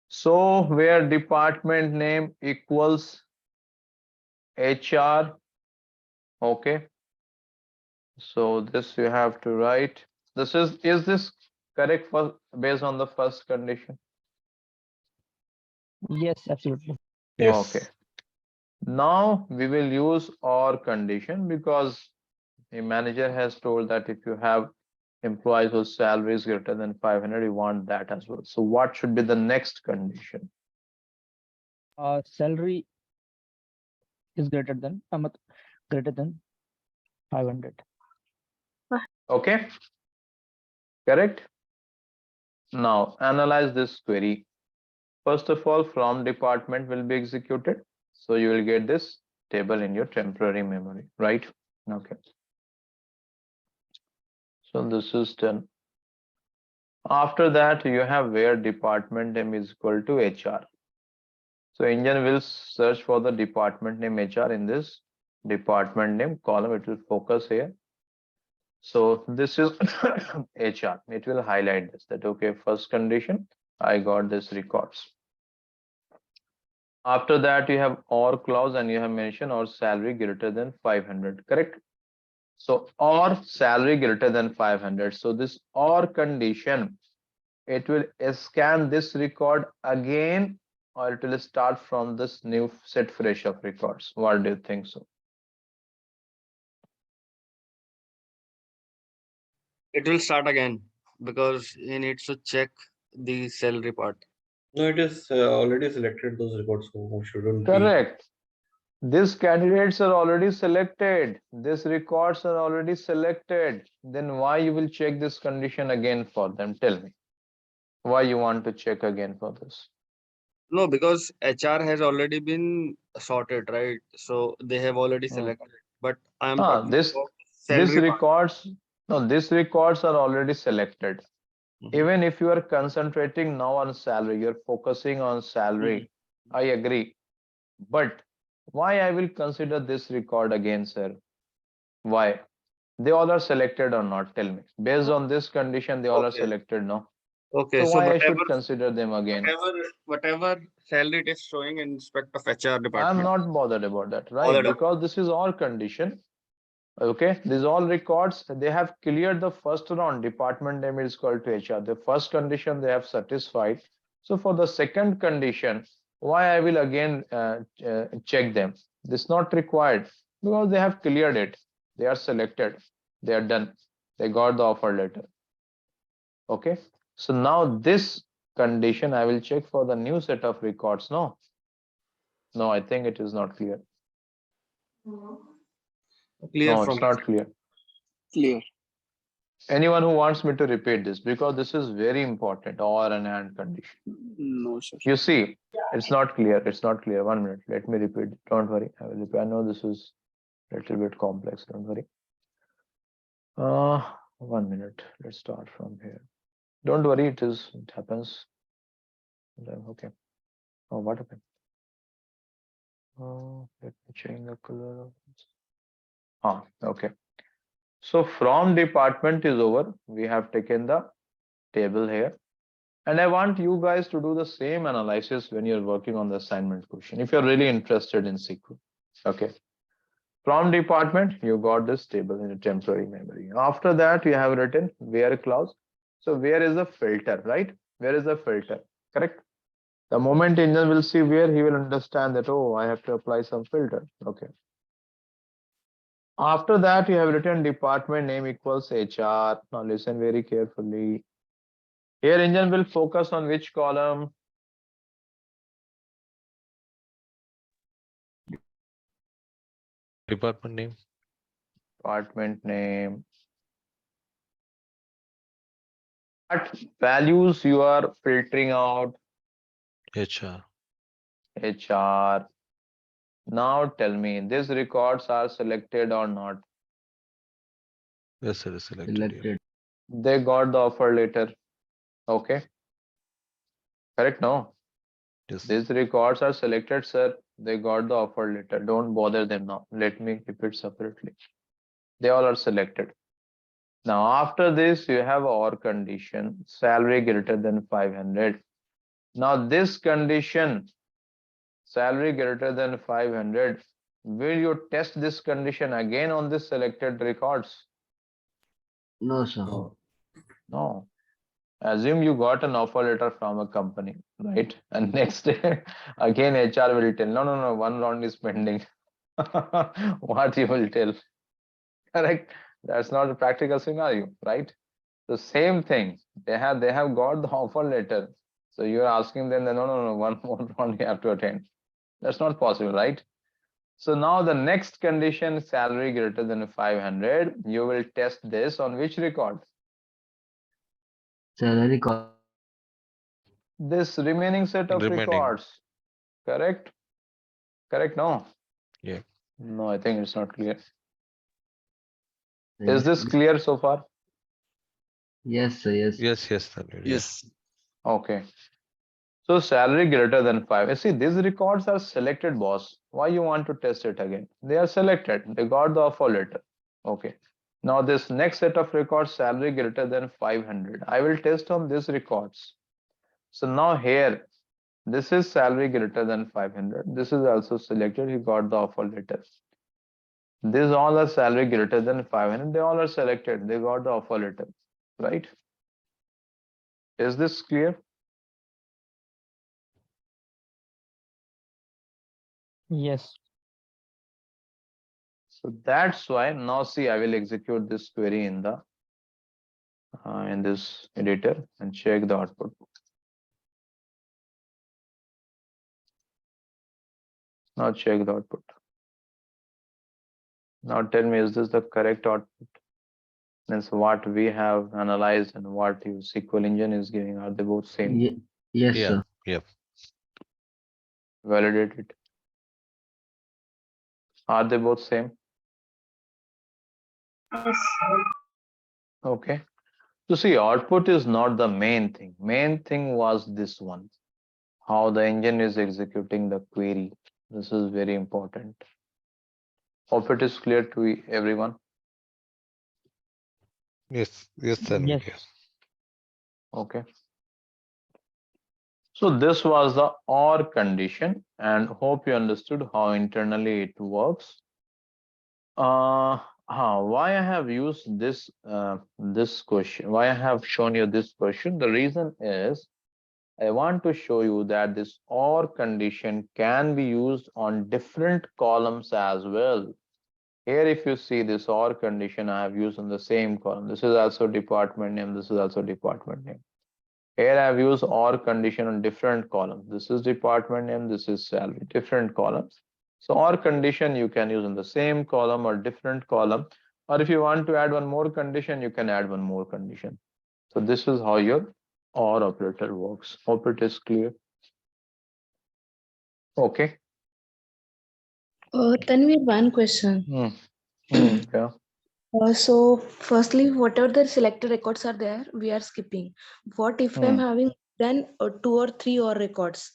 A: So where department name equals HR. Okay. So this you have to write. Is this correct for based on the first condition?
L: Yes, absolutely.
F: Yes.
A: Okay. Now we will use or condition because the manager has told that if you have employees whose salary is greater than 500, you want that as well. So what should be the next condition?
L: Salary is greater than 500.
A: Okay. Correct. Now analyze this query. First of all, from department will be executed. So you will get this table in your temporary memory, right? Okay. So this is done. After that, you have where department name is equal to HR. So engine will search for the department name HR in this department name column. It will focus here. So this is HR. It will highlight this that okay, first condition, I got this records. After that, you have or clause and you have mentioned or salary greater than 500, correct? So or salary greater than 500. So this or condition, it will scan this record again or it will start from this new set fresh of records. What do you think so?
G: It will start again because he needs to check the salary part.
D: No, it is already selected those records, so shouldn't be.
A: Correct. These candidates are already selected. These records are already selected. Then why you will check this condition again for them? Tell me. Why you want to check again for this?
G: No, because HR has already been sorted, right? So they have already selected. But I am talking
A: This
G: about salary part.
A: records, no, these records are already selected. Even if you are concentrating now on salary, you're focusing on salary. I agree. But why I will consider this record again, sir? Why? They all are selected or not? Tell me. Based on this condition, they all are selected, no?
G: Okay,
A: So
G: so
A: why I should consider them again?
G: whatever salary it is showing in respect of HR department.
A: I'm not bothered about that, right? Because this is all condition. Okay, these all records, they have cleared the first round. Department name is equal to HR. The first condition they have satisfied. So for the second condition, why I will again check them? This is not required because they have cleared it. They are selected. They are done. They got the offer letter. Okay. So now this condition, I will check for the new set of records. No, I think it is not clear.
D: Clear
A: No,
D: from
A: it's not clear.
H: Clear.
A: Anyone who wants me to repeat this, because this is very important, or an and condition.
H: No, sir.
A: You see, it's not clear. It's not clear. 1 minute. Let me repeat. Don't worry. I will repeat. I know this is a little bit complex. Don't worry. 1 minute. Let's start from here. Don't worry. It happens. Okay. Oh, what happened? Oh, let me change the color of this. Okay. So from department is over. We have taken the table here. And I want you guys to do the same analysis when you're working on the assignment question, if you're really interested in SQL. Okay. From department, you got this table in a temporary memory. After that, you have written where clause. So where is the filter, right? Where is the filter? Correct. The moment engine will see where, he will understand that, oh, I have to apply some filter. Okay. After that, you have written department name equals HR. Now listen very carefully. Here engine will focus on which column?
K: Department name.
A: Department name. What values you are filtering out?
K: HR.
A: HR. Now tell me, these records are selected or not?
K: Yes, sir. Selected.
A: They got the offer letter. Okay. Correct? No.
K: Yes.
A: These records are selected, sir. They got the offer letter. Don't bother them now. Let me keep it separately. They all are selected. Now, after this, you have OR condition, salary greater than 500. Now, this condition, salary greater than 500, will you test this condition again on the selected records?
N: No, sir.
A: No. Assume you got an offer letter from a company, right? And next day, again, HR will tell, no, one round is pending. What you will tell? Correct? That's not a practical scenario, right? The same thing. They have got the offer letter. So you're asking them, no, one more round you have to attend. That's not possible, right? So now the next condition, salary greater than 500, you will test this on which record?
N: Salary
A: This remaining set of records. Correct? Correct? No?
K: Yeah.
A: No, I think it's not clear. Is this clear so far?
N: Yes, sir. Yes.
K: Yes.
M: Yes.
A: Okay. So salary greater than 5. You see, these records are selected, boss. Why you want to test it again? They are selected. They got the offer letter. Okay. Now this next set of records, salary greater than 500. I will test on these records. So now here, this is salary greater than 500. This is also selected. He got the offer letter. These all are salary greater than 500. They all are selected. They got the offer letter. Right? Is this clear?
I: Yes.
A: So that's why now see, I will execute this query in this editor and check the output. Now check the output. Now tell me, is this the correct output? Means what we have analyzed and what your SQL engine is giving, are they both same?
N: Yes,
K: Yeah.
N: sir.
K: Yep.
A: Validate it. Are they both same?
B: Yes.
A: Okay. So see, output is not the main thing. Main thing was this one. How the engine is executing the query. This is very important. Hope it is clear to everyone.
K: Yes, sir.
I: Yes.
K: Yes.
A: Okay. So this was the OR condition, and hope you understood how internally it works. Why I have used this question? Why I have shown you this question? The reason is I want to show you that this OR condition can be used on different columns as well. Here, if you see this OR condition, I have used on the same column. This is also department name. This is also department name. Here I've used or condition on different columns. This is department name, this is salary, different columns. So or condition you can use in the same column or different column. Or if you want to add one more condition, you can add one more condition. So this is how your or operator works. Hope it is clear. Okay.
O: Tanvir, one question.
A: Yeah.
O: So firstly, whatever the selected records are there, we are skipping. What if I'm having then 2 or 3 or records?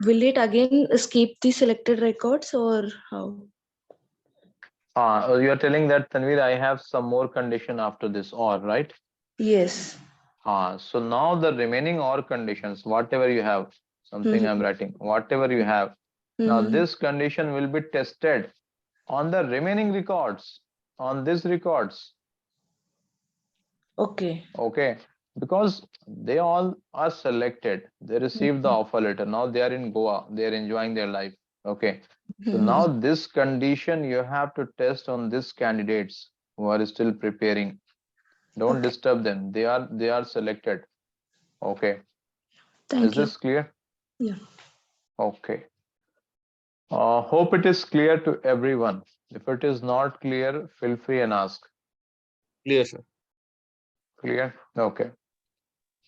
O: Will it again skip the selected records or how?
A: You are telling that, Tanvir, I have some more condition after this or, right?
O: Yes.
A: So now the remaining or conditions, whatever you have, something I'm writing, whatever you have. Now this condition will be tested on the remaining records, on these records.
O: Okay.
A: Okay. Because they all are selected. They received the offer letter. Now they are in Goa. They are enjoying their life. Okay. So now this condition you have to test on these candidates who are still preparing. Don't disturb them. They are selected. Okay.
O: Thank
A: Is this clear?
O: Yeah.
A: Okay. Hope it is clear to everyone. If it is not clear, feel free and ask.
G: Clear, sir.
A: Clear? Okay.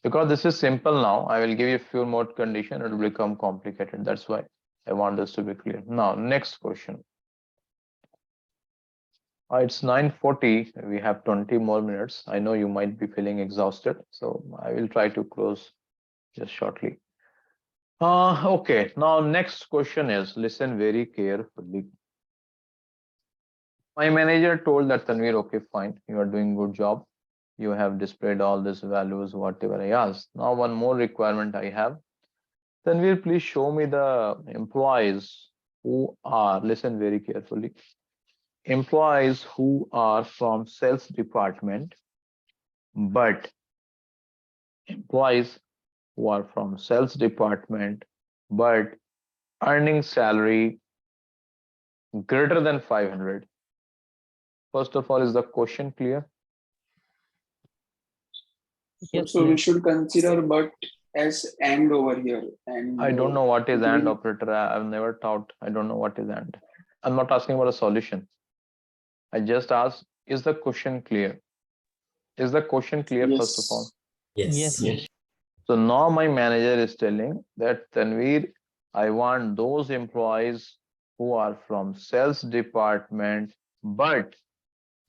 A: Because this is simple now, I will give you a few more conditions. It will become complicated. That's why I want this to be clear. Now, next question. It's 9:40. We have 20 more minutes. I know you might be feeling exhausted, so I will try to close just shortly. Okay. Now, next question is, listen very carefully. My manager told that, Tanvir, okay, fine, you are doing good job. You have displayed all these values, whatever I asked. Now, one more requirement I have. Tanvir, please show me the employees who are, listen very carefully, employees who are from sales department, but employees who are from sales department, but earning salary greater than 500. First of all, is the question clear?
H: So we should consider but as and over here. And
A: I don't know what is and operator. I've never taught. I don't know what is and. I'm not asking about a solution. I just asked, is the question clear? Is the question clear, first of all?
P: Yes.
A: So now my manager is telling that, Tanvir, I want those employees who are from sales department, but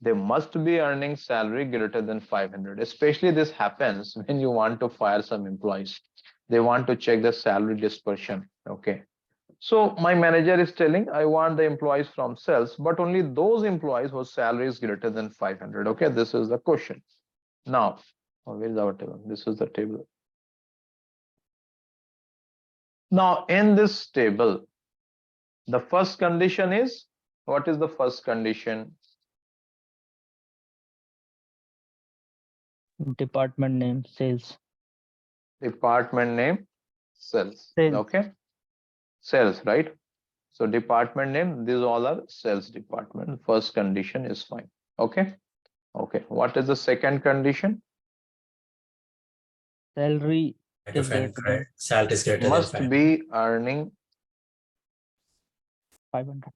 A: they must be earning salary greater than 500. Especially this happens when you want to fire some employees. They want to check the salary dispersion. Okay. So my manager is telling, I want the employees from sales, but only those employees whose salary is greater than 500. Okay, this is the question. Now, where is our table? This is the table. Now, in this table, the first condition is, what is the first condition?
P: Department name, sales.
A: Department name, sales. Okay. Sales, right? So department name, these all are sales department. First condition is fine. Okay. Okay. What is the second condition?
P: Salary is greater than salary is greater
A: must be earning
P: 500.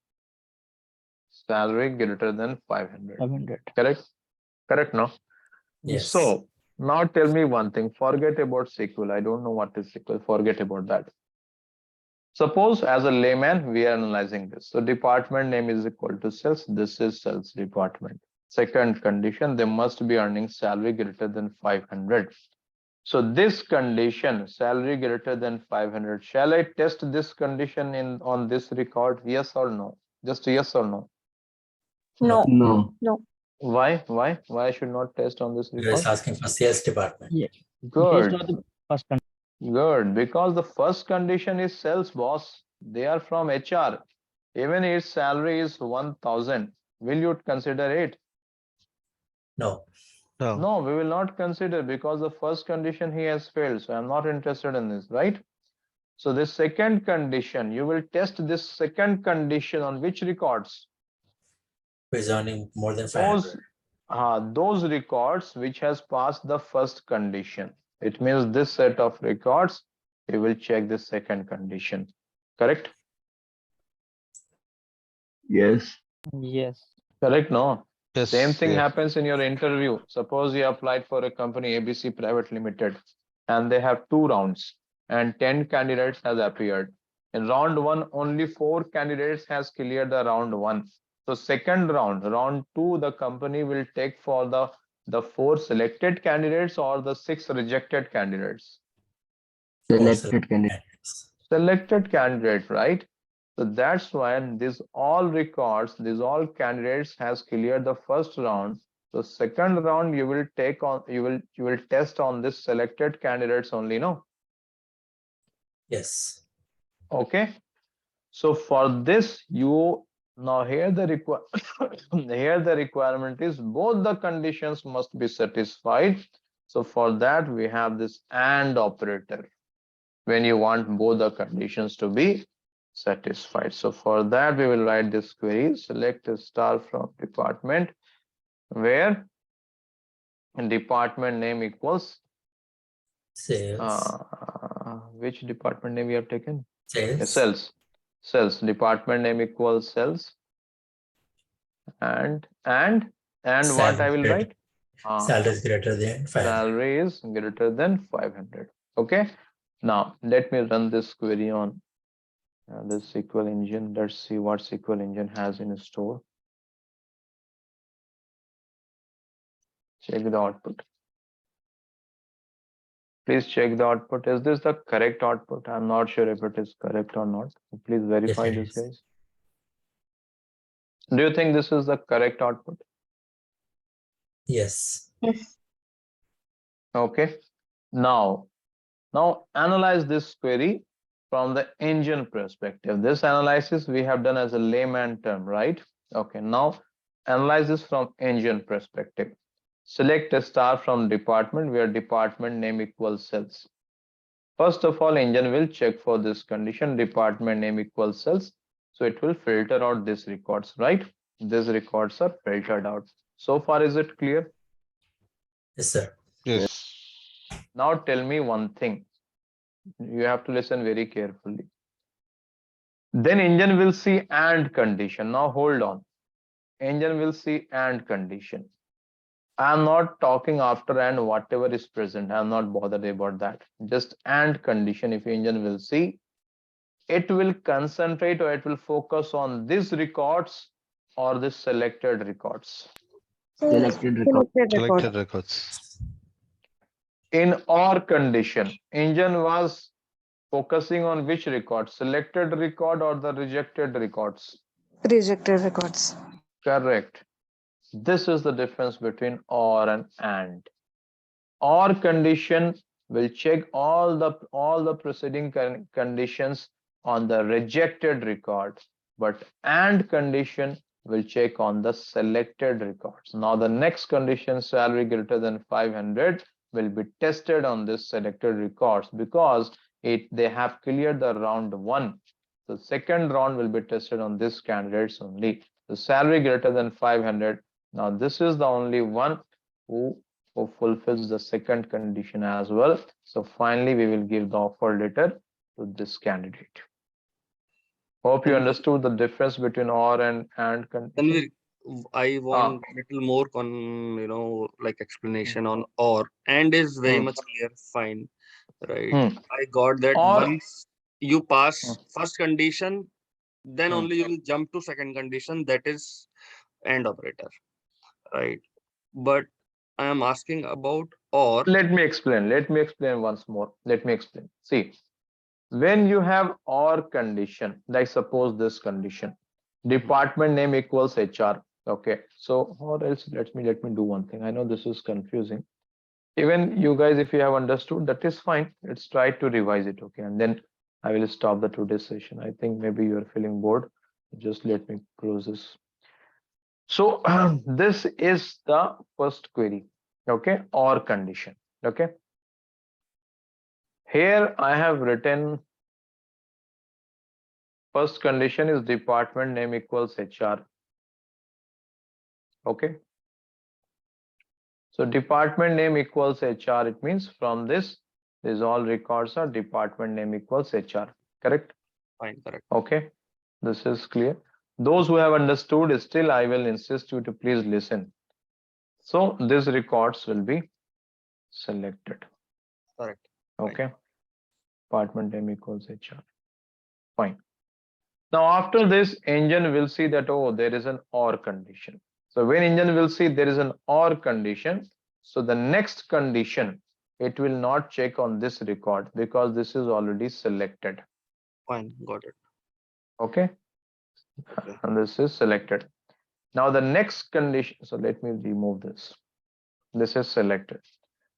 A: Salary greater than 500.
P: 500.
A: Correct? Correct, no?
P: Yes.
A: So now tell me one thing. Forget about SQL. I don't know what is SQL. Forget about that. Suppose as a layman, we are analyzing this. So department name is equal to sales. This is sales department. Second condition, they must be earning salary greater than 500. So this condition, salary greater than 500, shall I test this condition on this record? Yes or no? Just yes or no?
O: No.
N: No.
O: No.
A: Why? Why I should not test on this record?
P: You're asking for sales department. Yeah.
A: Good.
P: It is not the first condition.
A: Good. Because the first condition is sales, boss. They are from HR. Even its salary is 1,000. Will you consider it?
P: No.
A: No, we will not consider because the first condition he has failed. So I'm not interested in this, right? So the second condition, you will test this second condition on which records?
P: Who is earning more than 500.
A: Those records which has passed the first condition. It means this set of records, we will check the second condition. Correct?
N: Yes.
I: Yes.
A: Correct, no?
K: Yes.
A: Same thing
K: yes.
A: happens in your interview. Suppose you applied for a company ABC Private Limited and they have 2 rounds and 10 candidates has appeared. In round 1, only 4 candidates has cleared the round 1. So second round 2, the company will take for the 4 selected candidates or the 6 rejected candidates.
N: Selected candidate.
A: Selected candidate, right? So that's why these all records, these all candidates has cleared the first round. So second round you will take on, you will test on this selected candidates only, no?
P: Yes.
A: Okay. So for this, you now here the here the requirement is both the conditions must be satisfied. So for that we have this AND operator when you want both the conditions to be satisfied. So for that we will write this query, select a star from department where department name equals
P: Sales.
A: Which department name we have taken?
P: Sales.
A: Sales. Department name equals sales. And what I will write?
P: Salary is greater than 500.
A: Salary is greater than 500. Okay. Now let me run this query on this SQL engine. Let's see what SQL engine has in store. Check the output. Please check the output. Is this the correct output? I'm not sure if it is correct or not. Please verify
P: Yes, it
A: this,
P: is.
A: guys. Do you think this is the correct output?
P: Yes.
O: Yes.
A: Okay. Now analyze this query from the engine perspective. This analysis we have done as a layman term, right? Okay. Now analyze this from engine perspective. Select a star from department where department name equals sales. First of all, engine will check for this condition, department name equals sales. So it will filter out these records, right? These records are filtered out. So far, is it clear?
P: Yes, sir.
K: Yes.
A: Now tell me one thing. You have to listen very carefully. Then engine will see AND condition. Now hold on. Engine will see AND condition. I'm not talking after and whatever is present. I'm not bothered about that. Just AND condition. If engine will see, it will concentrate or it will focus on these records or this selected records.
N: Selected record.
K: Selected records.
A: In OR condition, engine was focusing on which record? Selected record or the rejected records?
O: Rejected records.
A: Correct. This is the difference between OR and AND. OR condition will check all the preceding conditions on the rejected record, but AND condition will check on the selected records. Now the next condition, salary greater than 500, will be tested on this selected records because they have cleared the round 1. The second round will be tested on this candidates only. The salary greater than 500. Now this is the only one who fulfills the second condition as well. So finally, we will give the offer letter to this candidate. Hope you understood the difference between OR and condition.
G: I want little more like explanation on or and is very much clear, fine, right? I got that. Once you pass first condition, then only you will jump to second condition, that is AND operator, right? But I am asking about or.
A: Let me explain once more. Let me explain. See, when you have OR condition, like suppose this condition, department name equals HR. Okay, so or else let me do one thing. I know this is confusing. Even you guys, if you have understood, that is fine. Let's try to revise it. Okay, and then I will stop the today's session. I think maybe you are feeling bored. Just let me close this. So this is the first query. Okay, OR condition. Okay, here I have written first condition is department name equals HR. Okay. So department name equals HR. It means from this, these all records are department name equals HR. Correct?
G: Fine, correct.
A: Okay. This is clear. Those who have understood, still I will insist you to please listen. So these records will be selected.
G: Correct.
A: Okay. Department name equals HR. Fine. Now after this, engine will see that, oh, there is an OR condition. So when engine will see there is an OR condition, so the next condition, it will not check on this record because this is already selected.
G: Fine, got it.
A: Okay. And this is selected. Now the next condition, so let me remove this. This is selected.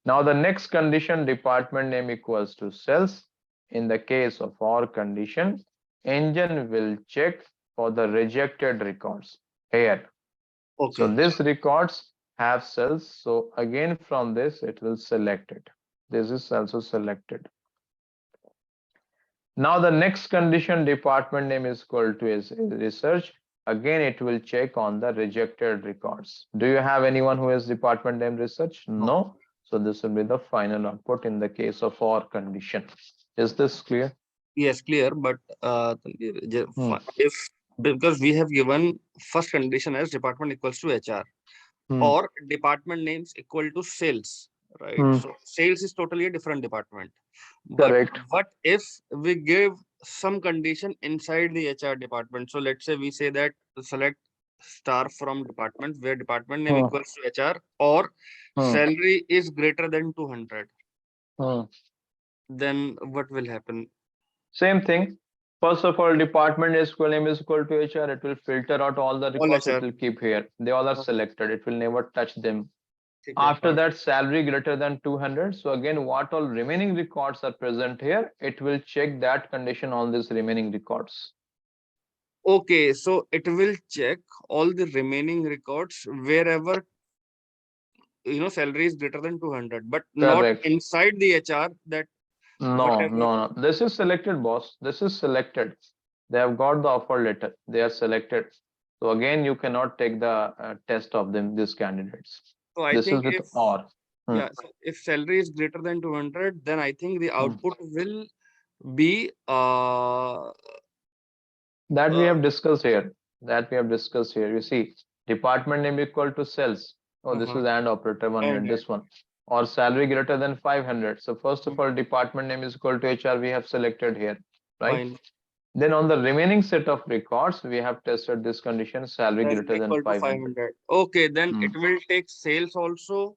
A: Now the next condition, department name equals to cells. In the case of OR condition, engine will check for the rejected records here.
G: Okay.
A: So these records have cells. So again from this, it will select it. This is also selected. Now the next condition, department name is equal to is research. Again, it will check on the rejected records. Do you have anyone who has department name research? No. So this will be the final output in the case of OR condition. Is this clear?
G: Yes, clear. But if because we have given first condition as department equals to HR or department names equal to sales, right? So sales is totally a different department. But
A: Correct.
G: what if we give some condition inside the HR department? So let's say we say that select star from department where department name equals to HR or salary is greater than 200. Then what will happen?
A: Same thing. First of all, department name is equal to HR. It will filter out all the records. It will keep here. They all are selected. It will never touch them. After that, salary greater than 200. So again, what all remaining records are present here, it will check that condition on these remaining records.
G: Okay, so it will check all the remaining records wherever salary is greater than 200, but
A: Correct.
G: not inside the HR that
A: no. This is selected, boss. This is selected. They have got the offer letter. They are selected. So again, you cannot take the test of them, these candidates.
G: So I
A: this
G: think
A: is with
G: if,
A: OR.
G: Yeah, so if salary is greater than 200, then I think the output will be
A: that we have discussed here. You see, department name equal to sales. Oh, this is AND operator 100. This one. Or salary greater than 500. So first of all, department name is equal to HR. We have selected here, right?
G: Fine.
A: Then on the remaining set of records, we have tested this condition: salary greater than 500.
G: Okay, then it will take sales also,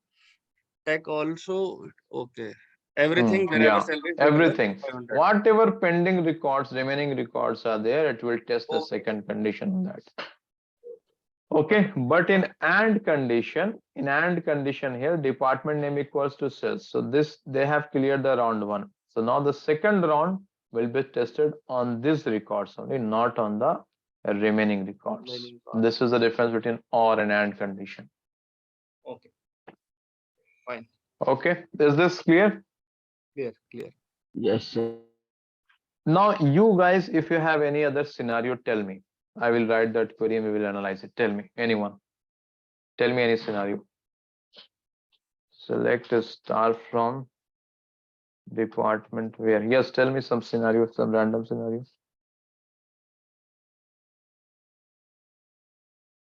G: tech also. Okay, everything wherever salary is greater than
A: Everything.
G: 500.
A: Whatever pending records, remaining records are there, it will test the second condition on that. Okay, but in AND condition here, department name equals to sales. So this, they have cleared the round one. So now the second round will be tested on these records only, not on the remaining records. This is the difference between OR and AND condition.
G: Okay, fine.
A: Okay, is this clear?
G: Clear.
N: Yes, sir.
A: Now you guys, if you have any other scenario, tell me. I will write that query and we will analyze it. Tell me, anyone. Tell me any scenario. Select a star from department where. Yes, tell me some scenario, some random scenario.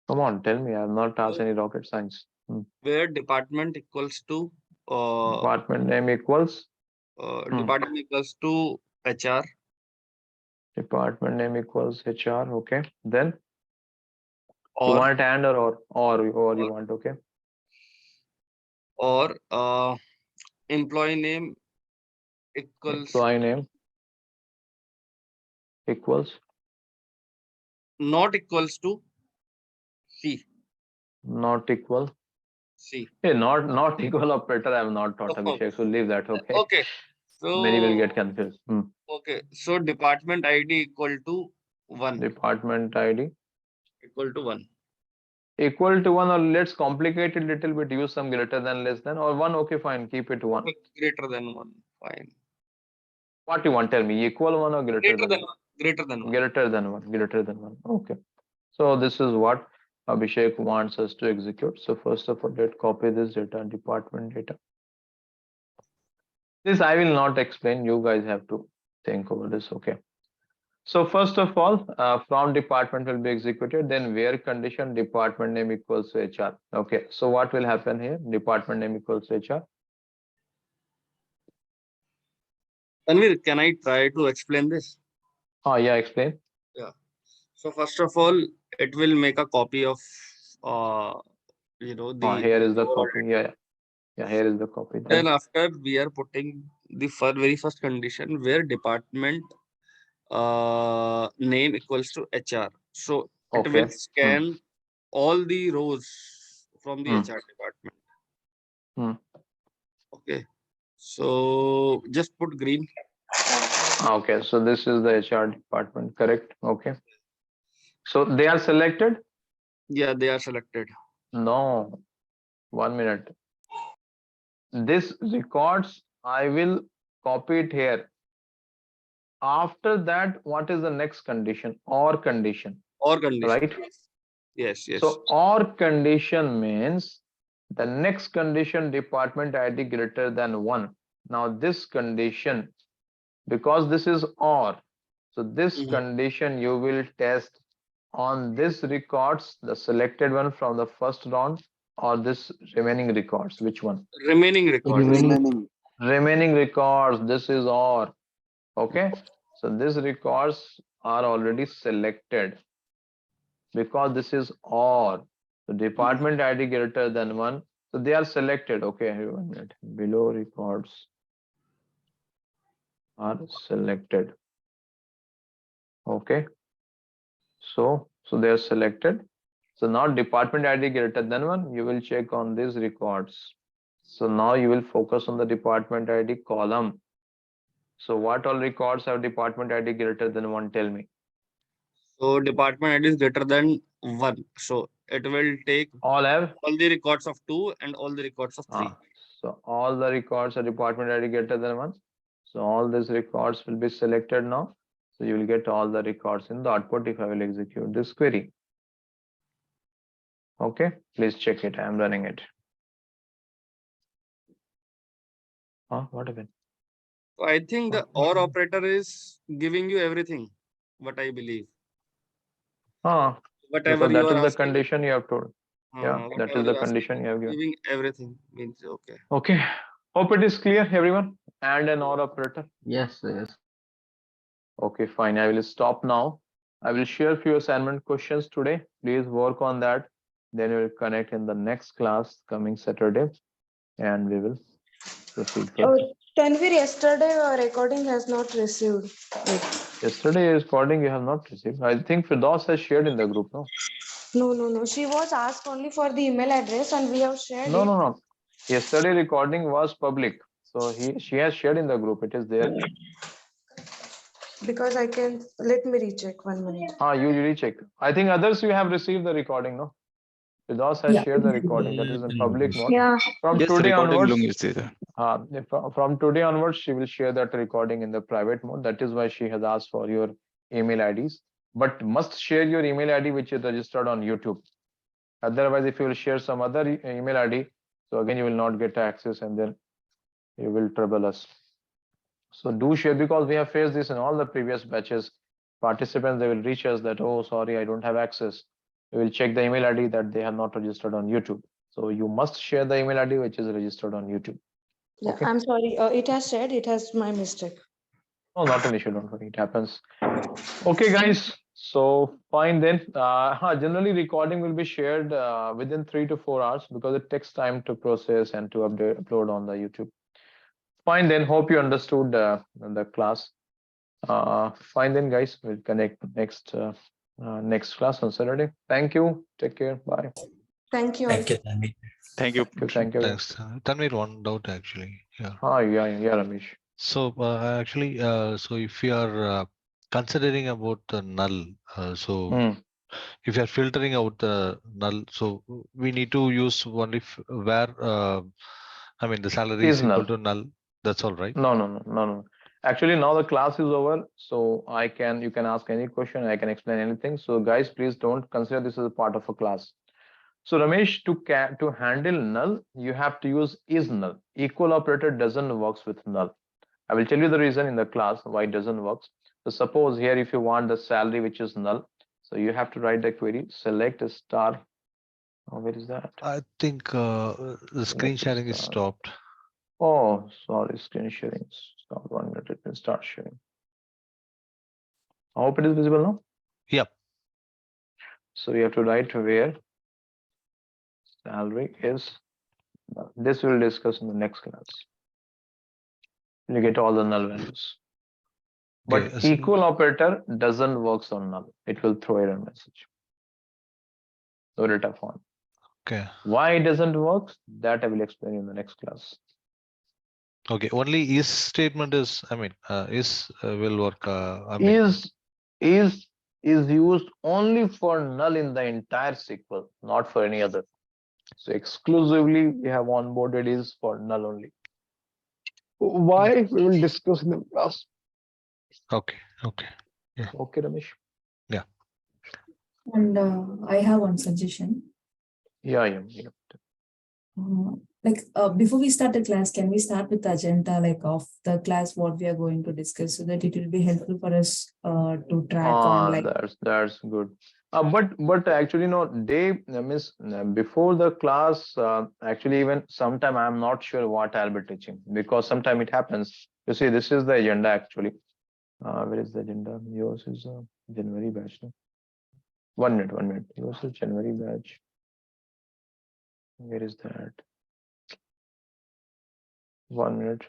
A: Come on, tell me. I have not asked any rocket science.
G: Where department equals to
A: department name equals
G: department equals to HR.
A: Department name equals HR. Okay. Then
G: or
A: you want and or you want, okay.
G: Or employee name equals
A: employee name equals
G: not equals to C.
A: Not equal.
G: C.
A: Hey, not equal operator. I have not taught Abhishek, so leave that. Okay.
G: Okay. So
A: many will get confused.
G: Okay. So department ID equal to 1.
A: Department ID
G: equal to 1.
A: Equal to 1, or let's complicate it a little bit. Use some greater than, less than, or 1. Okay, fine. Keep it 1.
G: Greater than 1. Fine.
A: What you want? Tell me. Equal 1 or greater than 1?
G: Greater than 1.
A: Greater than 1. Greater than 1. Okay. So this is what Abhishek wants us to execute. So first of all, let's copy this data, department data. This I will not explain. You guys have to think over this. Okay. So first of all, from department will be executed. Then where condition department name equals to HR. Okay. So what will happen here? Department name equals to HR.
G: Tanvir, can I try to explain this?
A: Oh yeah, explain.
G: Yeah. So first of all, it will make a copy of the
A: Here is the
G: overall
A: copy. Yeah, here is the copy.
G: Then after we are putting the very first condition where department name equals to HR. So it will scan all the rows from the HR department. Okay. So just put green.
A: Okay, so this is the HR department, correct? Okay. So they are selected?
G: Yeah, they are selected.
A: No, 1 minute. This records, I will copy it here. After that, what is the next condition? Or condition.
G: Or condition.
A: Right?
G: Yes, yes.
A: So or condition means the next condition department ID greater than 1. Now this condition, because this is or, so this condition you will test on this records, the selected one from the first round, or this remaining records. Which one?
G: Remaining records.
A: Remaining records. This is or. Okay. So these records are already selected because this is or. The department ID greater than 1. So they are selected. Okay. 1 minute. Below records are selected. Okay. So they are selected. So now department ID greater than 1, you will check on these records. So now you will focus on the department ID column. So what all records have department ID greater than 1? Tell me.
G: So department ID is greater than 1. So it will take
A: all
G: the records of 2 and all the records of 3.
A: So all the records are department ID greater than 1. So all these records will be selected now. So you will get all the records in the output if I will execute this query. Okay, please check it. I am running it. What happened?
G: So I think the OR operator is giving you everything, what I believe. Whatever
A: because
G: you
A: that
G: are
A: is the
G: asking.
A: condition you have told. Yeah, that is the condition you have given.
G: Giving everything means okay.
A: Okay, hope it is clear, everyone. And an OR operator.
N: Yes, yes.
A: Okay, fine. I will stop now. I will share few assignment questions today. Please work on that. Then we will connect in the next class coming Saturday, and we will proceed further.
O: Tanvir, yesterday recording has not received it.
A: Yesterday recording you have not received. I think Firdaus has shared in the group, no?
O: No. She was asked only for the email address and we have shared it.
A: No. Yesterday recording was public. So she has shared in the group. It is there.
O: Because I can, let me recheck 1 minute.
A: You recheck. I think others you have received the recording, no? Firdaus has shared the recording. That is in public mode.
O: Yeah.
A: From
F: Yes,
A: today
F: recording
A: onwards.
F: link is there.
A: From today onwards, she will share that recording in the private mode. That is why she has asked for your email IDs. But must share your email ID which is registered on YouTube. Otherwise, if you will share some other email ID, so again you will not get access and then you will trouble us. So do share, because we have faced this in all the previous batches. Participants, they will reach us that, oh, sorry, I don't have access. We will check the email ID that they have not registered on YouTube. So you must share the email ID which is registered on YouTube.
O: Yeah, okay. I'm sorry. It has said it has my mistake.
A: Oh, not an issue. Don't worry. It happens. Okay, guys. So fine then. Generally, recording will be shared within 3 to 4 hours because it takes time to process and to upload on the YouTube. Fine then. Hope you understood the class. Fine then, guys. We'll connect next class on Saturday. Thank you. Take care. Bye.
O: Thank you.
K: Thank you, Tanvir.
F: Thank you.
A: Thank you.
K: Thanks. Tanvir, one doubt actually. Yeah.
A: Yeah, Ramesh.
K: So actually, so if you are considering about the null, if you are filtering out the null, so we need to use only where I mean the salary is equal to null. That's all right.
A: No. Actually, now the class is over, so you can ask any question, I can explain anything. So guys, please don't consider this as a part of a class. So Ramesh, to handle null, you have to use is null. Equal operator doesn't works with null. I will tell you the reason in the class why it doesn't work. So suppose here, if you want the salary which is null, so you have to write the query, select a star. Oh, where is that?
K: I think the screen sharing is stopped.
A: Oh, sorry, screen sharing. Stop 1 minute. Let me start sharing. I hope it is visible now.
K: Yep.
A: So you have to write where salary is. This we'll discuss in the next class. You get all the null values. But
K: Okay,
A: equal operator doesn't works on null. It will throw error message. So data font.
K: Okay.
A: Why it doesn't work? That I will explain in the next class.
K: Okay. Only is statement is. I mean, is will work. I mean,
A: Is used only for null in the entire SQL, not for any other. So exclusively we have onboarded is for null only. Why we will discuss in the class.
K: okay. Okay. Yeah.
A: Okay, Ramesh.
K: Yeah.
Q: And I have one suggestion.
A: Yeah.
Q: Before we start the class, can we start with the agenda of the class, what we are going to discuss, so that it will be helpful for us to track on
A: That's good. But actually no, day means before the class, actually even sometime I'm not sure what I'll be teaching, because sometime it happens. You see, this is the agenda actually. Where is the agenda? Yours is January batch. No? 1 minute. Yours is January batch. Where is that? 1 minute.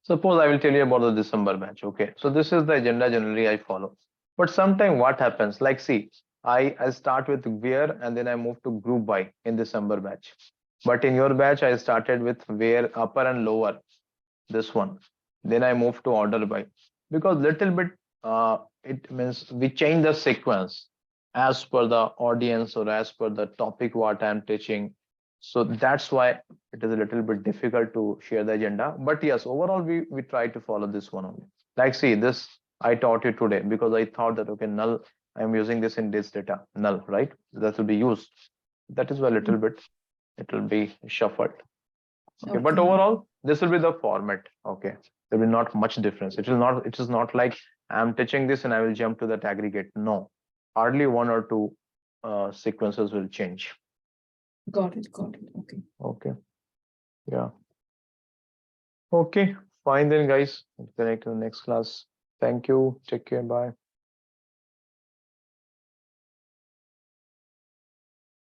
A: Suppose I will tell you about the December batch. Okay, so this is the agenda generally I follow. But sometime what happens? Like, see, I start with where and then I move to group by in December batch. But in your batch, I started with where upper and lower. This one. Then I move to order by, because little bit it means we change the sequence as per the audience or as per the topic what I'm teaching. So that's why it is a little bit difficult to share the agenda. But yes, overall we try to follow this one only. Like, see, this I taught you today because I thought that okay, null, I'm using this in this data, null, right? That will be used. That is why a little bit it will be shuffled. Okay, but overall this will be the format. Okay, there will be not much difference. It is not like I'm teaching this and I will jump to that aggregate. No, hardly 1 or 2 sequences will change.
Q: Got it. Okay.
A: Yeah. Okay, fine then guys. We'll connect to the next class. Thank you. Take care. Bye.